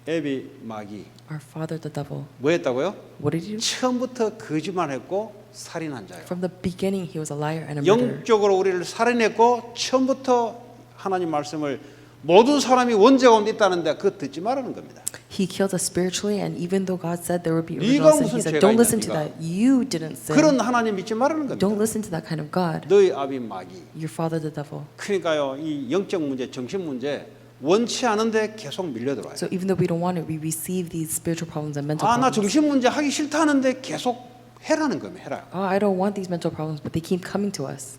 애비 마귀. Our father, the devil. 뭐 했다고요? What did he do? 처음부터 거짓말했고 살인한 자요. From the beginning, he was a liar and a murderer. 영적으로 우리를 살인했고 처음부터 하나님 말씀을 모든 사람이 원죄 가운데 있다는데 그거 듣지 말라는 겁니다. He killed us spiritually, and even though God said there would be 네가 original sin, 무슨 he said, 죄가 "Don't 있냐, listen to 네가." that. You didn't sin. 그런 하나님 믿지 말라는 겁니다. Don't listen to that kind of God. 너희 아비 마귀. Your father, the devil." 그러니까요, 이 영적 문제, 정신 문제 원치 않은데 계속 밀려들어요. So even though we don't want it, we receive these spiritual problems and mental 아, 나 problems. 정신 문제 하기 싫다 하는데 계속 해라는 겁니다. 해라. Oh, I don't want these mental problems, but they keep coming to us.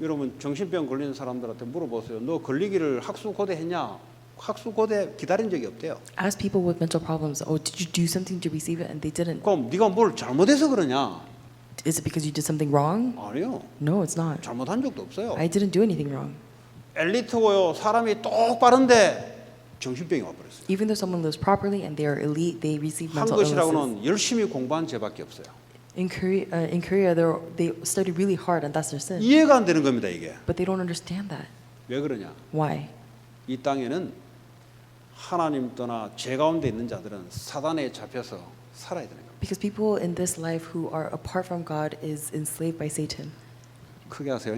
여러분 정신병 걸리는 사람들한테 물어보세요. 너 걸리기를 학수고대했냐? 학수고대 기다린 적이 없대요. Ask people with mental problems, "Oh, did you do something to receive it?" And they didn't. 그럼 네가 뭘 잘못해서 그러냐? Is it because you did something wrong? 아니요. No, it's not. 잘못한 적도 없어요. I didn't do anything wrong. 엘리트고요. 사람이 똑바른데 정신병이 와버렸어요. Even though someone lives properly and they are elite, they receive 한 mental illnesses. 것이라고는 열심히 공부한 죄밖에 없어요. In Korea, they study really hard, and that's their sin. 이해가 안 되는 겁니다, 이게. But they don't understand that. 왜 그러냐? Why? 이 땅에는 하나님 떠나 죄 가운데 있는 자들은 사단에 잡혀서 살아야 되는 겁니다. Because people in this life who are apart from God is enslaved by Satan. 크게 하세요.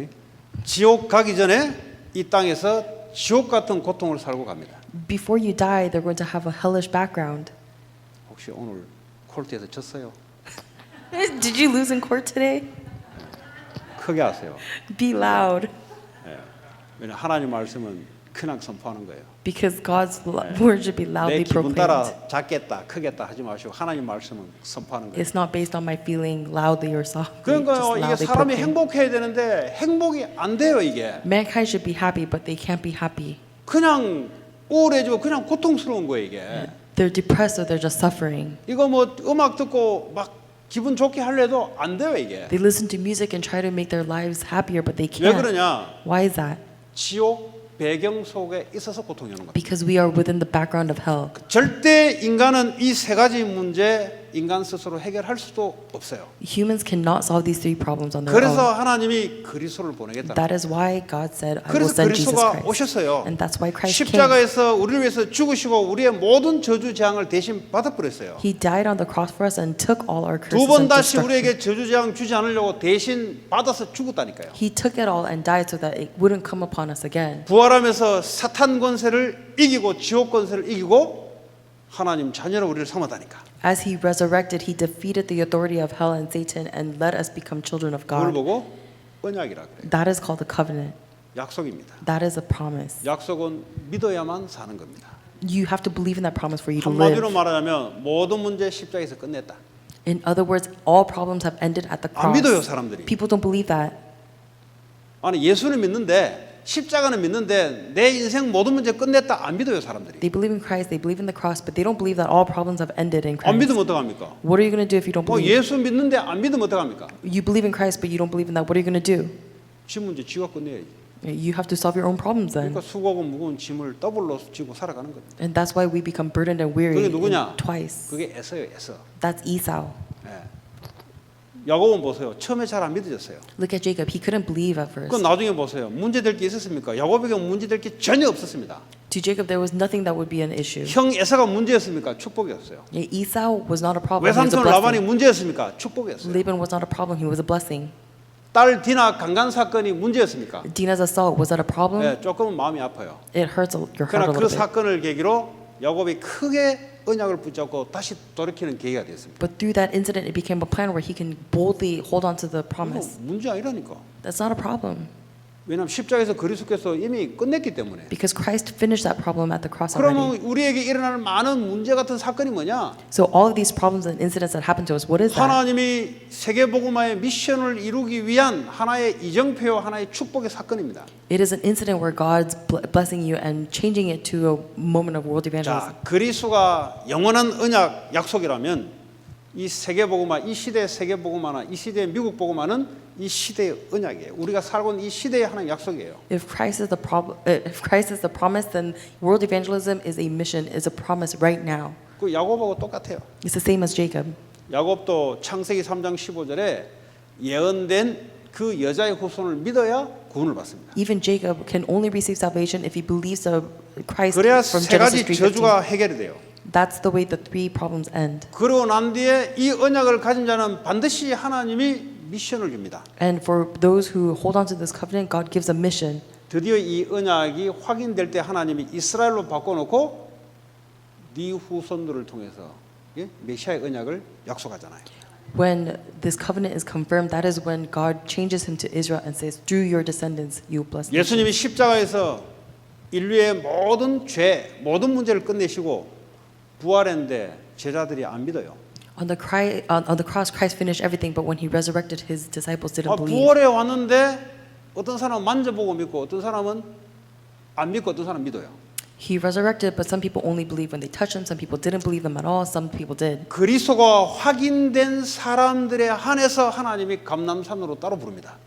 지옥 가기 전에 이 땅에서 지옥 같은 고통을 살고 갑니다. Before you die, they're going to have a hellish background. 혹시 오늘 콜트에서 졌어요? Did you lose in court today? 크게 하세요. Be loud. 왜냐 하나님 말씀은 그냥 선포하는 거예요. Because God's word should be 내 loudly 기분 proclaimed. 따라 작겠다, 크겠다 하지 마시고 하나님 말씀은 선포하는 거예요. It's not based on my feeling loudly or softly. 그러니까 Just 이게 loudly 사람이 proclaim. 행복해야 되는데 행복이 안 돼요 이게. Mankind should be happy, but they can't be happy. 그냥 우울해지고 그냥 고통스러운 거예요 이게. They're depressed or they're just suffering. 이거 뭐 음악 듣고 막 기분 좋게 하려도 안 돼요 이게. They listen to music and try to make their lives happier, but they 왜 can't. 그러냐? Why is that? 지옥 배경 속에 있어서 고통이 오는 겁니다. Because we are within the background of hell. 절대 인간은 이 세 가지 문제 인간 스스로 해결할 수도 없어요. Humans cannot solve these three problems on their 그래서 own. 하나님이 그리스도를 보내겠다. That is why God said, I will 그래서 send Jesus 그리스도가 Christ. 오셨어요. And that's why Christ came. 십자가에서 우리를 위해서 죽으시고 우리의 모든 저주 재앙을 대신 받아버렸어요. He died on the cross for us and took all our curses 두 번 and 다시 destruction. 우리에게 저주 재앙 주지 않으려고 대신 받아서 죽었다니까요. He took it all and died so that it wouldn't come upon us again. 부활하면서 사탄 권세를 이기고 지옥 권세를 이기고 하나님 자녀로 우리를 삼았다니까. As he resurrected, he defeated the authority of hell and Satan and let us become children of 그걸 God. 보고 언약이라 그래요. That is called a covenant. 약속입니다. That is a promise. 약속은 믿어야만 사는 겁니다. You have to believe in that promise for you to 한마디로 live. 말하자면 모든 문제 십자가에서 끝냈다. In other words, all problems have ended at the 안 믿어요 cross. 사람들이. People don't believe that. 아니 예수는 믿는데 십자가는 믿는데 내 인생 모든 문제 끝냈다 안 믿어요 사람들이. They believe in Christ, they believe in the cross, but they don't believe that all problems have ended in 안 Christ. 믿으면 어떡합니까? What are you going to do if you don't 뭐 believe? 예수 믿는데 안 믿으면 어떡합니까? You believe in Christ, but you don't believe in that. What are you going to do? 지 문제 지가 끝내야지. You have to solve your own problems then. 그러니까 수고하고 무거운 짐을 더블로 지고 살아가는 겁니다. And that's why we become burdened and weary 그게 누구냐? twice. 그게 에서예요 에서. That's Esau. 예. 야곱은 보세요. 처음에 잘 안 믿어졌어요. Look at Jacob. He couldn't believe at first. 그 나중에 보세요. 문제될 게 있었습니까? 야곱에게 문제될 게 전혀 없었습니다. To Jacob, there was nothing that would be an issue. 형 에서가 문제였습니까? 축복이었어요. Esau was not a problem. He was a 외삼촌 라반이 blessing. 문제였습니까? 축복이었어요. Laban was not a problem. He was a blessing. 딸 디나 강간 사건이 문제였습니까? Dina's assault, was that a problem? 네, 조금은 마음이 아파요. It hurts your heart a 그러나 그 little bit. 사건을 계기로 야곱이 크게 언약을 붙잡고 다시 돌이키는 계기가 됐습니다. But through that incident, it became a plan where he can boldly hold on to the 이거 promise. 문제 아니라니까. That's not a problem. 왜냐하면 십자가에서 그리스도께서 이미 끝냈기 때문에. Because Christ finished that problem at the cross already. 그러면 우리에게 일어나는 많은 문제 같은 사건이 뭐냐? So all of these problems and incidents that happen to us, what is that? 하나님이 세계복음화의 미션을 이루기 위한 하나의 이정표, 하나의 축복의 사건입니다. It is an incident where God's blessing you and changing it to a moment of world evangelism. 자, 그리스도가 영원한 언약 약속이라면 이 세계복음화, 이 시대의 세계복음화나 이 시대의 미국 복음화는 이 시대의 언약이에요. 우리가 살고 있는 이 시대의 하나의 약속이에요. If Christ is the if Christ is the promise, then world evangelism is a mission, is a promise right now. 그 야곱하고 똑같아요. It's the same as Jacob. 야곱도 창세기 3장 15절에 예언된 그 여자의 후손을 믿어야 구원을 받습니다. Even Jacob can only receive salvation if he believes the Christ 그래야 from 세 가지 Genesis 3:15. 저주가 해결이 돼요. That's the way the three problems end. 그러고 난 뒤에 이 언약을 가진 자는 반드시 하나님이 미션을 줍니다. And for those who hold on to this covenant, God gives a mission. 드디어 이 언약이 확인될 때 하나님이 이스라엘로 바꿔놓고 네 후손들을 통해서 메시아의 언약을 약속하잖아요. When this covenant is confirmed, that is when God changes him to Israel and says, through your descendants, you will bless them. 예수님이 십자가에서 인류의 모든 죄, 모든 문제를 끝내시고 부활했는데 제자들이 안 믿어요. On the cross, Christ finished everything, but when he resurrected, his disciples didn't believe. 부활해 왔는데 어떤 사람은 만져보고 믿고 어떤 사람은 안 믿고 어떤 사람은 믿어요. He resurrected, but some people only believe when they touch him. Some people didn't believe them at all. Some people did. 그리스도가 확인된 사람들에 한해서 하나님이 감람산으로 따로 부릅니다.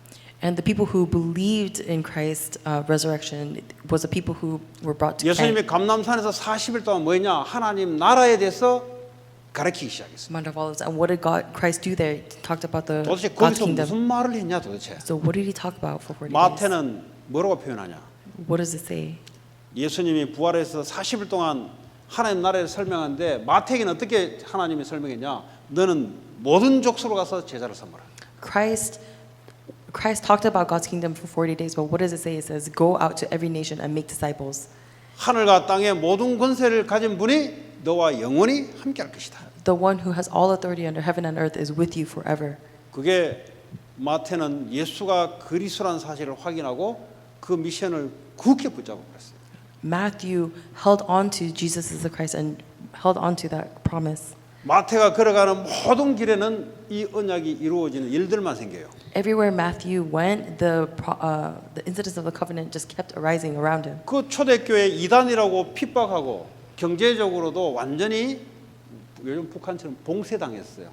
And the people who believed in Christ's resurrection was the people who were brought to 예수님이 감람산에서 40일 동안 뭐했냐? 하나님 나라에 대해서 가르치기 시작했어요. Mount of Olives. And what did Christ do there? He talked about the 도대체 God's 거기서 kingdom. 무슨 말을 했냐 도대체. So what did he talk about for 40 days? 마태는 뭐라고 표현하냐. What does it say? 예수님이 부활해서 40일 동안 하나님 나라를 설명하는데 마태에게는 어떻게 하나님이 설명했냐. 너는 모든 족속으로 가서 제자를 삼으라. Christ talked about God's kingdom for 40 days, but what does it say? It says, go out to every nation and make disciples. 하늘과 땅의 모든 권세를 가진 분이 너와 영원히 함께할 것이다. The one who has all authority under heaven and earth is with you forever. 그게 마태는 예수가 그리스도라는 사실을 확인하고 그 미션을 굳게 붙잡고 그랬어요. Matthew held on to Jesus as the Christ and held on to that promise. 마태가 걸어가는 모든 길에는 이 언약이 이루어지는 일들만 생겨요. Everywhere Matthew went, the incidents of the covenant just kept arising around him. 그 초대교회 이단이라고 핍박하고 경제적으로도 완전히 요즘 북한처럼 봉쇄당했어요.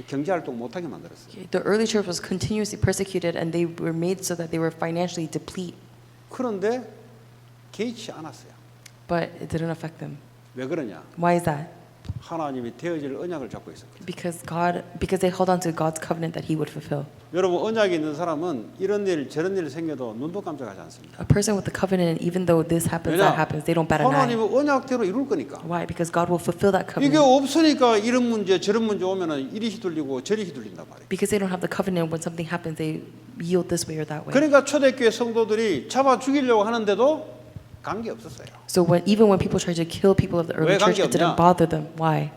경제 활동 못하게 만들었어요. The early church was continuously persecuted, and they were made so that they were financially deplete. 그런데 개의치 않았어요. But it didn't affect them. 왜 그러냐? Why is that? 하나님이 되어질 언약을 잡고 있었거든요. Because they held on to God's covenant that He would fulfill. 여러분 언약이 있는 사람은 이런 일 저런 일 생겨도 눈도 깜짝하지 않습니다. A person with the covenant, even though this happens, that happens, they don't bat an eye. 하나님은 언약대로 이룰 거니까. Why? Because God will fulfill that 이게 covenant. 없으니까 이런 문제 저런 문제 오면은 이리 휘둘리고 저리 휘둘린단 말이에요. Because they don't have the covenant, when something happens, they yield this way or that way. 그러니까 초대교회 성도들이 잡아 죽이려고 하는데도 관계 없었어요. So even when people try to kill people of the early 왜 church, 관계 it didn't 없냐? bother them. Why?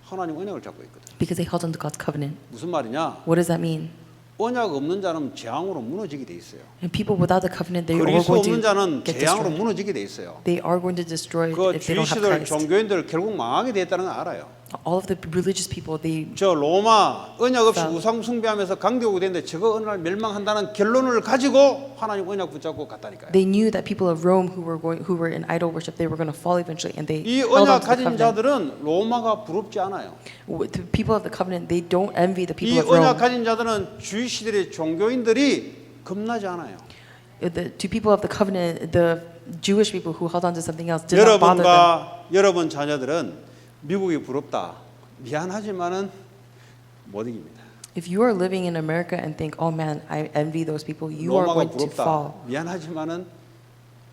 하나님 언약을 잡고 있거든. Because they held on to God's covenant. 무슨 말이냐? What does that mean? 언약 없는 자는 재앙으로 무너지게 돼 있어요. And people without the covenant, they are 그리스도 going 없는 to 자는 get 재앙으로 destroyed. 무너지게 돼 있어요. They are going to destroy 그 if they don't have 주시들 Christ. 종교인들 결국 망하게 돼 있다는 걸 알아요. All of the religious people, they 저 로마 언약 없이 fell. 우상 숭배하면서 강대국이 됐는데 저거 어느 날 멸망한다는 결론을 가지고 하나님 언약 붙잡고 갔다니까요. They knew that people of Rome who were in idol worship, they were going to fall eventually, and they 이 held 언약 on to the 가진 covenant. 자들은 로마가 부럽지 않아요. With the people of the covenant, they don't envy the 이 people of 언약 Rome. 가진 자들은 주의 시대의 종교인들이 겁나지 않아요. To people of the covenant, the Jewish people who held on to something else did not bother them. 여러분과 여러분 자녀들은 미국이 부럽다. 미안하지만은 못 이깁니다. If you are living in America and think, "Oh man, I envy those people," you are 로마가 going to 부럽다. fall. 미안하지만은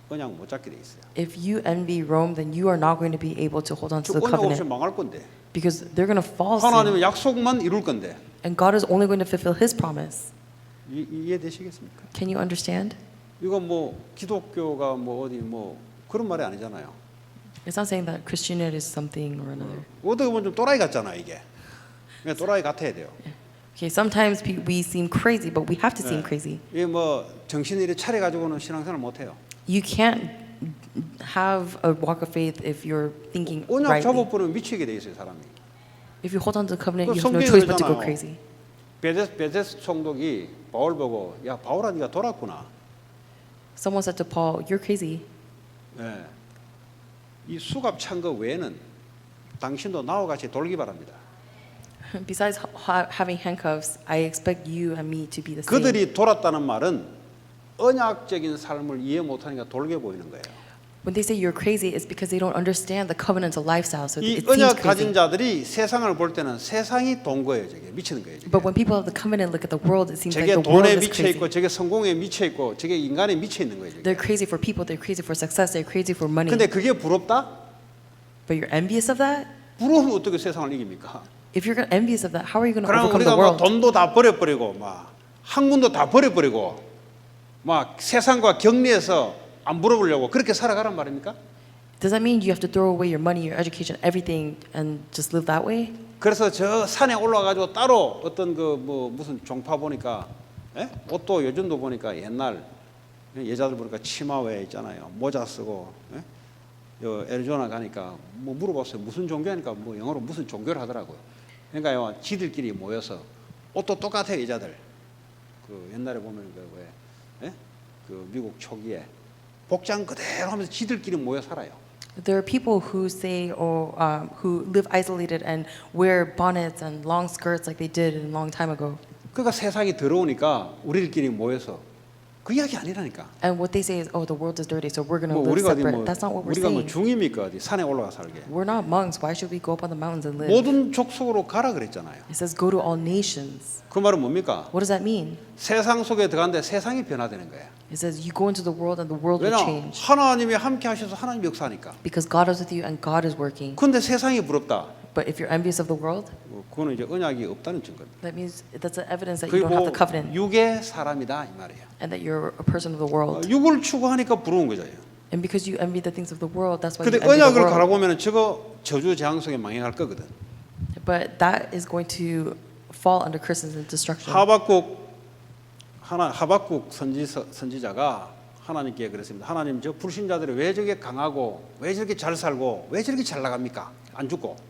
언약 못 잡게 돼 있어요. If you envy Rome, then you are not going to be able to hold on to 저 the 언약 없이 covenant 망할 건데. because they're going to fall soon. 하나님은 약속만 이룰 건데. And God is only going to fulfill His promise. 이해되시겠습니까? Can you understand? 이거 뭐 기독교가 뭐 어디 뭐 그런 말이 아니잖아요. It's not saying that Christianity is something or another. 어떻게 보면 좀 또라이 같잖아 이게. 그냥 또라이 같아야 돼요. Okay, sometimes we seem crazy, but we have to seem crazy. 이게 뭐 정신을 이렇게 차려 가지고는 신앙생활 못 해요. You can't have a walk of faith if you're thinking 언약 rightly. 잡아버리면 미치게 돼 있어요 사람이. If you hold on to the covenant, 그 you have no 성경에 choice but to go 그러잖아요. crazy. 베데스 총독이 바울 보고 야 바울아 네가 돌았구나. Someone said to Paul, "You're crazy." 네. 이 수갑 찬 거 외에는 당신도 나와 같이 돌기 바랍니다. Besides having handcuffs, I expect you and me to be the same. 그들이 돌았다는 말은 언약적인 삶을 이해 못하니까 돌게 보이는 거예요. When they say you're crazy, it's because they don't understand the covenantal lifestyle. So 이 it seems 언약 가진 crazy. 자들이 세상을 볼 때는 세상이 돈 거예요, 저게 미치는 거예요. 저게. But when people of the covenant look at the world, it seems like 저게 the world 돈에 is 미쳐 crazy. 있고, 저게 성공에 미쳐 있고, 저게 인간에 미쳐 있는 거예요. 저게. They're crazy for people. They're crazy for success. They're crazy for money. 근데 그게 부럽다? But you're envious of that? 부러우면 어떻게 세상을 이깁니까? If you're envious of that, how are you going to 그럼 overcome 우리가 the 막 world? 돈도 다 버려버리고, 막 학문도 다 버려버리고, 막 세상과 격리해서 안 물어보려고 그렇게 살아가란 말입니까? Does that mean you have to throw away your money, your education, everything, and just live that way? 그래서 저 산에 올라가가지고 따로 어떤 그 뭐 무슨 종파 보니까, 예? 옷도 요즘도 보니까 옛날 여자들 보니까 치마 외 있잖아요, 모자 쓰고, 예? 요 애리조나 가니까 뭐 물어봤어요. 무슨 종교니까 뭐 영어로 무슨 종교를 하더라고요. 그러니까요, 지들끼리 모여서 옷도 똑같아요, 여자들. 그 옛날에 보면 그 왜, 예? 그 미국 초기에 복장 그대로 하면서 지들끼리 모여 살아요. There are people who say, or who live isolated and wear bonnets and long skirts like they did a long time ago. 그러니까 세상이 더러우니까 우리들끼리 모여서 그 이야기 아니라니까. And what they say is, oh, the world is dirty, so we're going to 뭐 live 우리가 어디 separate. 뭐 That's not what we're 우리가 뭐 saying. 중입니까 어디 산에 올라가 살게. We're not monks. Why should we go up on the mountains and live? 모든 족속으로 가라 그랬잖아요. It says, go to all nations. 그 말은 뭡니까? What does that mean? 세상 속에 들어가는데 세상이 변화되는 거예요. It says, you go into the world and the world will 왜냐? change. 하나님이 함께 하셔서 하나님 역사하니까. Because God is with you and God is working. 근데 세상이 부럽다. But if you're envious of the world, 그거는 이제 언약이 없다는 증거입니다. that means that's an evidence that you don't 그리고 have the covenant 육의 사람이다 이 말이에요. and that you're a person of the world. 육을 추구하니까 부러운 거죠. And because you envy the things of the world, that's why you 근데 envy the 언약을 world. 가라고 하면 저거 저주 재앙 속에 망해갈 거거든. But that is going to fall under curses and destruction. 하박국 선지자가 하나님께 그랬습니다. 하나님 저 불신자들이 왜 저게 강하고 왜 저렇게 잘 살고 왜 저렇게 잘 나갑니까? 안 죽고.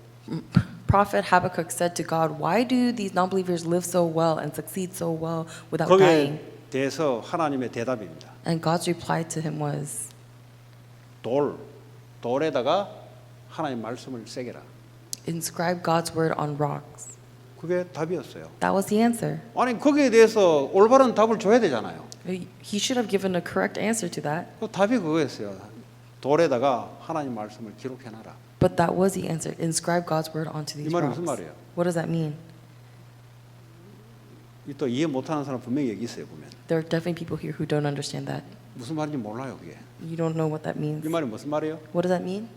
Prophet Habakkuk said to God, why do these non-believers live so well and succeed so well without 거기에 dying? 대해서 하나님의 대답입니다. And God's reply to him was, 돌에다가 하나님 말씀을 새겨라. inscribe God's word on rocks. 그게 답이었어요. That was the answer. 아니 거기에 대해서 올바른 답을 줘야 되잖아요. He should have given a correct answer to that. 그 답이 그거였어요. 돌에다가 하나님 말씀을 기록해놔라. But that was the answer. Inscribe God's word onto 이 these 말이 rocks. 무슨 말이에요? What does that mean? 또 이해 못하는 사람 분명히 여기 있어요 보면. There are definitely people here who don't understand that. 무슨 말인지 몰라요 그게. You don't know what that means. 이 말이 무슨 말이에요? What does that mean?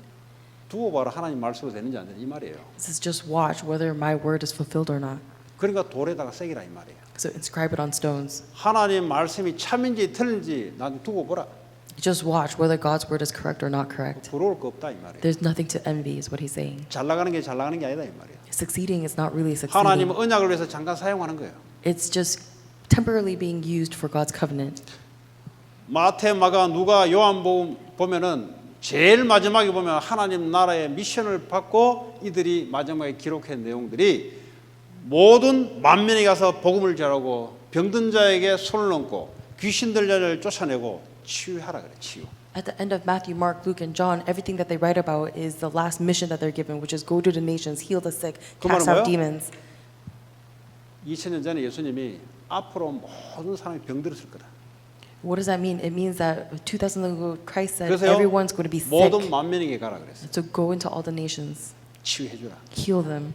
두고 봐라 하나님 말씀으로 되는지 안 되는지 이 말이에요. It says just watch whether my word is fulfilled or not. 그러니까 돌에다가 새기라 이 말이에요. So inscribe it on stones. 하나님 말씀이 참인지 틀린지 난 두고 보라. Just watch whether God's word is correct or not correct. 부러울 거 없다 이 말이에요. There's nothing to envy is what he's saying. 잘 나가는 게 잘 나가는 게 아니다 이 말이에요. Succeeding is not really 하나님은 succeeding. 언약을 위해서 잠깐 사용하는 거예요. It's just temporarily being used for God's covenant. 마태, 마가, 누가, 요한복음 보면은 제일 마지막에 보면 하나님 나라의 미션을 받고 이들이 마지막에 기록한 내용들이 모든 만민에 가서 복음을 전하고 병든 자에게 손을 얹고 귀신 들린 자를 쫓아내고 치유하라 그래 치유. At the end of Matthew, Mark, Luke, and John, everything that they write about is the last mission that they're given, which is go to the nations, heal the sick, 그 cast 말은 out 뭐예요? demons. 2000년 전에 예수님이 앞으로 모든 사람이 병들었을 거다. What does that mean? It means that 2,000 years ago, Christ said 그래서요 everyone's going to be sick. 모든 만민에게 가라 그랬어요. So go into all the nations, 치유해주라. heal them.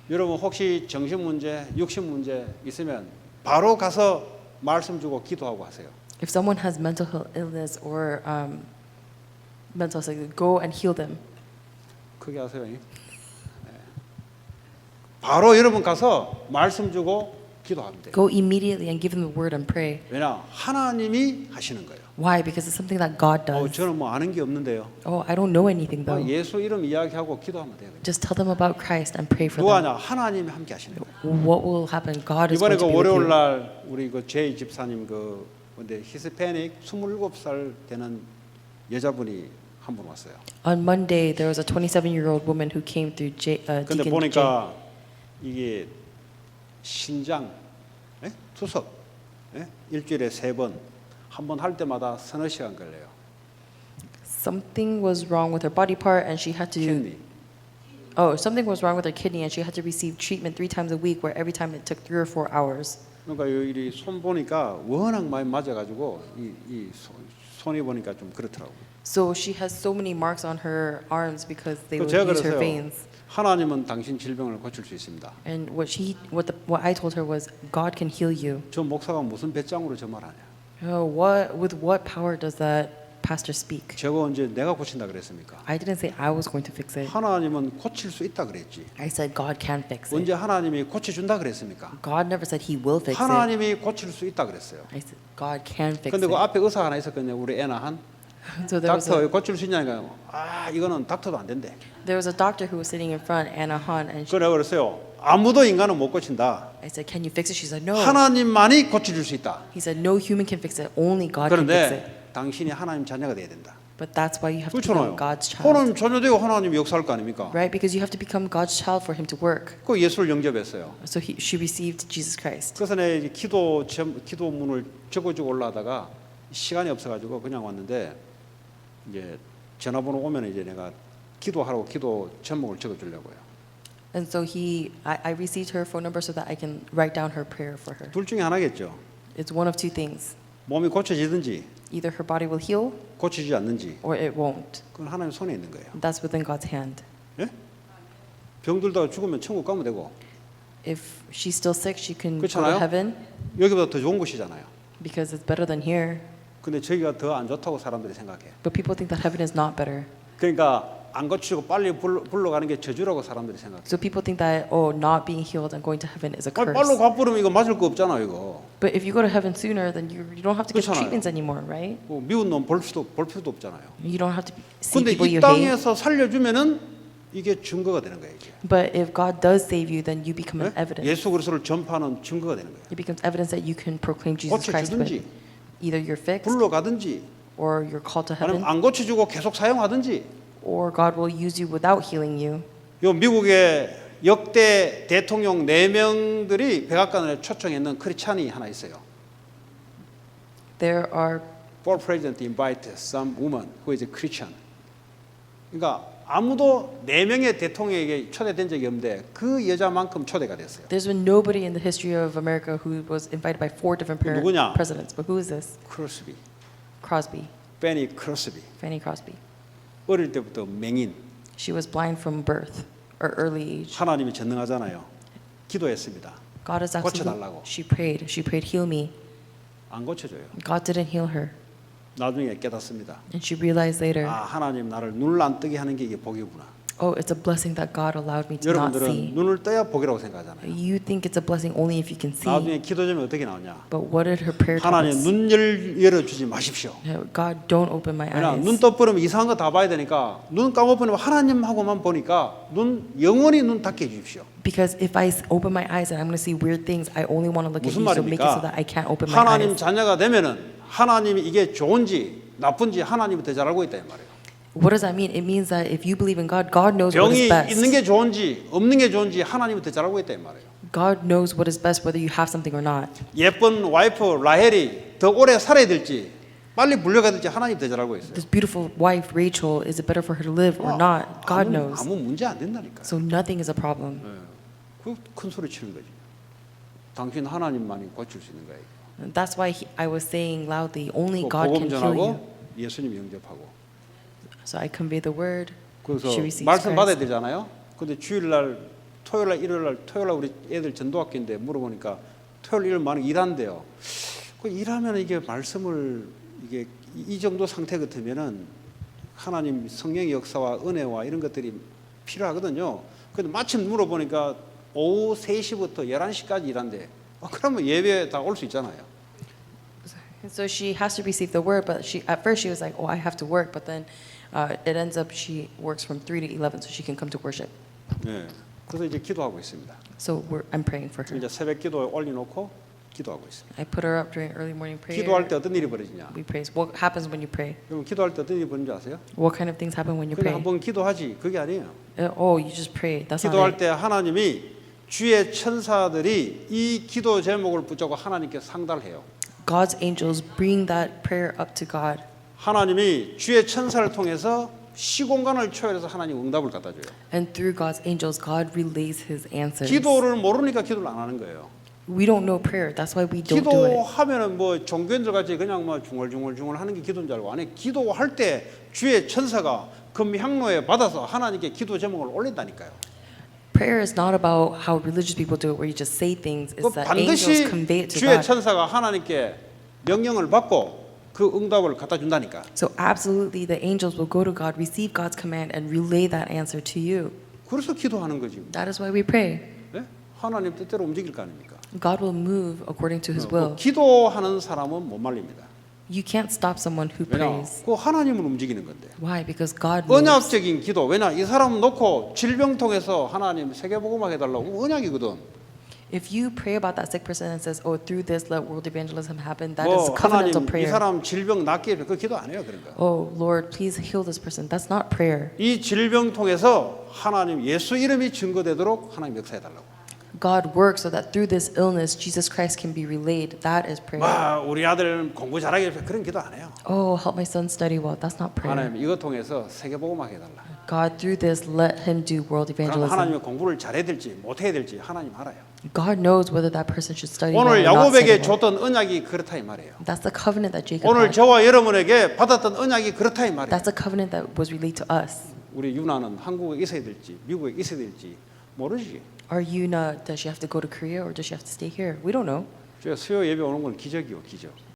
여러분 혹시 정신 문제, 육신 문제 있으면 바로 가서 말씀 주고 기도하고 하세요. If someone has mental illness or mental sickness, go and heal them. 크게 하세요. 네. 바로 여러분 가서 말씀 주고 기도하면 돼요. Go immediately and give them the word and pray. 왜냐? 하나님이 하시는 거예요. Why? Because it's something that God does. 저는 뭐 아는 게 없는데요. Oh, I don't know anything though. 예수 이름 이야기하고 기도하면 돼요. Just tell them about Christ and pray for 누가 them. 하냐? 하나님이 함께 하시는 거예요. What will happen? God is 이번에 going to 그 be with 월요일 you. 날 우리 그 제이 집사님 그 근데 히스패닉 27살 되는 여자분이 한 분 왔어요. On Monday, there was a 27-year-old woman who came through 근데 Deacon Jay. 보니까 이게 신장, 투석, 일주일에 3번, 한 번 할 때마다 서너 시간 걸려요. Something was wrong with her body part, and she had to. 캔디. Something was wrong with her kidney, and she had to receive treatment 3 times a week, where every time it took 3 or 4 hours. 그러니까 이 손 보니까 워낙 많이 맞아가지고 손이 보니까 좀 그렇더라고. So she has so many marks on her arms because they would 제가 use her 그래서요. veins. 하나님은 당신 질병을 고칠 수 있습니다. And what I told her was, God can heal you. 저 목사가 무슨 배짱으로 저 말하냐? With what power does that pastor speak? 저거 언제 내가 고친다 그랬습니까? I didn't say I was going to fix it. 하나님은 고칠 수 있다 그랬지. I said God can fix it. 언제 하나님이 고쳐준다 그랬습니까? God never said He will fix it. 하나님이 고칠 수 있다 그랬어요. I said God can fix 근데 그 it. 앞에 의사 하나 있었거든요. 우리 애나 한 So there was 닥터 고칠 수 있냐니까 이거는 닥터도 안 된대. a doctor who was sitting in front, Anna Han, and 그래 그랬어요. 아무도 인간은 못 고친다. I said, "Can you fix it?" She said, "No." 하나님만이 고쳐줄 수 있다. He said, "No human can fix it. Only God can fix it." 그런데 당신이 하나님 자녀가 돼야 된다. But that's why you have to 그렇잖아요. become God's child, 하나님 자녀되고 하나님 역사할 거 아닙니까? right? Because you have to become God's child for Him to work. 그 예수를 영접했어요. So she received Jesus Christ. 그래서 내 기도문을 적어주고 올라다가 시간이 없어가지고 그냥 왔는데 이제 전화번호 오면 이제 내가 기도하라고 기도 제목을 적어주려고요. And so I received her phone number so that I can write down her prayer for her. 둘 중에 하나겠죠. It's one of two things. 몸이 고쳐지든지 Either her body will heal 고쳐지지 않는지 or it won't. 그건 하나님 손에 있는 거예요. That's within God's hand. 예? 병들다가 죽으면 천국 가면 되고 If she's still sick, she can go to 그렇잖아요. heaven 여기보다 더 좋은 곳이잖아요. because it's better than here. 근데 저기가 더 안 좋다고 사람들이 생각해. But people think that heaven is not better. 그러니까 안 고치고 빨리 불러가는 게 저주라고 사람들이 생각해. So people think that not being healed and going to heaven is a 빨리 curse. 가버리면 이거 맞을 거 없잖아 이거. But if you go to heaven sooner, then you don't have to get 그렇잖아요. treatments anymore, right? 뭐 미운 놈 볼 필요도 없잖아요. You don't have to see 근데 people 이 you hate. 땅에서 살려주면은 이게 증거가 되는 거예요. 이게. But if God does save you, then you become an 예? evidence. 예수 그리스도를 전파하는 증거가 되는 거예요. It becomes evidence that you can proclaim Jesus Christ with. 고쳐주든지 Either you're fixed 불러가든지 or you're called to 아니면 heaven, 안 고쳐주고 계속 사용하든지. or God will use you without healing you. 요 미국의 역대 대통령 4명들이 백악관에 초청했는 크리스찬이 하나 있어요. There are For president invite some woman who is a Christian. 그러니까 아무도 4명의 대통령에게 초대된 적이 없는데 그 여자만큼 초대가 됐어요. there's been nobody in the history of America who was invited by 4 different 누구냐? presidents. But who is this? 크로스비, Crosby, 페니 크로스비. Fanny Crosby. 어릴 때부터 맹인. She was blind from birth or early age. 하나님이 전능하잖아요. 기도했습니다. God is 고쳐달라고. absolute. She prayed, heal me. 안 고쳐줘요. God didn't heal her. 나중에 깨닫습니다. And she realized later, 아, 하나님 나를 눈을 안 뜨게 하는 게 이게 복이구나. oh, it's a blessing that God allowed me to not 여러분들은 see. 눈을 떠야 복이라고 생각하잖아요. You think it's a blessing only if you can see. 나중에 기도점이 어떻게 나오냐? But what did her prayer tell 하나님 us? 눈 열어주지 마십시오. God, don't open my 왜냐 eyes. 눈 떠버리면 이상한 거 다 봐야 되니까 눈 감아버리면 하나님하고만 보니까 영원히 눈 닫게 해주십시오. Because if I open my eyes and I'm going to see weird things, I only want to look at 무슨 you, so make it so 말입니까? that I can't open my 하나님 eyes. 자녀가 되면은 하나님이 이게 좋은지 나쁜지 하나님이 더 잘 알고 있다 이 말이에요. What does that mean? It means that if you believe in God, God knows what 병이 is best. 있는 게 좋은지 없는 게 좋은지 하나님이 더 잘 알고 있다 이 말이에요. God knows what is best whether you have something or not. 예쁜 와이프 라헬이 더 오래 살아야 될지 빨리 물려가야 될지 하나님이 더 잘 알고 있어요. This beautiful wife, Rachel, is it better for her to live or not? God knows. 아무 문제 안 된다니까. So nothing is a problem. 그 큰 소리 치는 거지. 당신 하나님만이 고칠 수 있는 거예요. And that's why I was saying loudly, only 또 God 복음 can heal you. 전하고 예수님 영접하고. So I convey the word. 그래서 She receives 말씀 받아야 Christ. 되잖아요. 근데 주일날, 토요일날, 일요일날, 토요일날 우리 애들 전도학교인데 물어보니까 토요일, 일요일 많이 일한대요. 그 일하면 이게 말씀을 이게 이 정도 상태 같으면은 하나님 성령의 역사와 은혜와 이런 것들이 필요하거든요. 근데 마침 물어보니까 오후 3시부터 11시까지 일한대. 그러면 예배 다 올 수 있잖아요. So she has to receive the word, but at first she was like, "Oh, I have to work," but then it ends up she works from 3 to 11, so she can come to worship. 네. 그래서 이제 기도하고 있습니다. So I'm praying for her. 이제 새벽 기도에 올려놓고 기도하고 있습니다. I put her up during early morning prayer. 기도할 때 어떤 일이 벌어지냐? We praise. What happens when you pray? 여러분 기도할 때 어떤 일이 벌어지는 줄 아세요? What kind of things happen when you 그냥 pray? 한번 기도하지 그게 아니에요. Oh, you just pray. That's not 기도할 it. 때 하나님이 주의 천사들이 이 기도 제목을 붙잡고 하나님께 상달을 해요. God's angels bring that prayer up to God. 하나님이 주의 천사를 통해서 시공간을 초월해서 하나님 응답을 갖다 줘요. And through God's angels, God relays His answers. 기도를 모르니까 기도를 안 하는 거예요. We don't know prayer. That's why we don't do it. 기도하면은 뭐 종교인들 같이 그냥 뭐 중얼중얼 하는 게 기도인 줄 알고 아니 기도할 때 주의 천사가 금향로에 받아서 하나님께 기도 제목을 올린다니까요. Prayer is not about how religious people do it, where you just say things. It's that angels 반드시 convey it to 주의 God. 천사가 하나님께 명령을 받고 그 응답을 갖다 준다니까. So absolutely, the angels will go to God, receive God's command, and relay that answer to you. 그래서 기도하는 거지. That is why we pray. 네? 하나님 뜻대로 움직일 거 아닙니까? God will move according to His will. 기도하는 사람은 못 말립니다. You can't stop someone who 왜냐? prays. 그 하나님은 움직이는 건데. Why? Because God moves. 언약적인 기도. 왜냐? 이 사람 놓고 질병통해서 하나님 세계복음화 해달라고 언약이거든. If you pray about that sick person and says, "Oh, through this let world evangelism happen," that 뭐 is covenantal 하나님 이 prayer. 사람 질병 낫게 해줘. 그 기도 안 해요 그런 거. Oh Lord, please heal this person. That's not prayer. 이 질병 통해서 하나님 예수 이름이 증거되도록 하나님 역사해 달라고. God work so that through this illness, Jesus Christ can be relayed. That is prayer. 와, 우리 아들은 공부 잘하게 해서 그런 기도 안 해요. Oh, help my son study well. That's not prayer. 하나님 이거 통해서 세계복음하게 해달라. God, through this, let him do world 그럼 evangelism. 하나님이 공부를 잘해야 될지 못해야 될지 하나님 알아요. God knows whether that person should study well 오늘 or not study 야곱에게 well. 줬던 언약이 그렇다 이 말이에요. That's the covenant that Jacob 오늘 had. 저와 여러분에게 받았던 언약이 그렇다 이 말이에요. That's the covenant that was relayed to us. 우리 유나는 한국에 있어야 될지 미국에 있어야 될지 모르지. Our Yuna, does she have to go to Korea or does she have to stay here? We don't know. 저 수요 예배 오는 건 기적이요, 기적.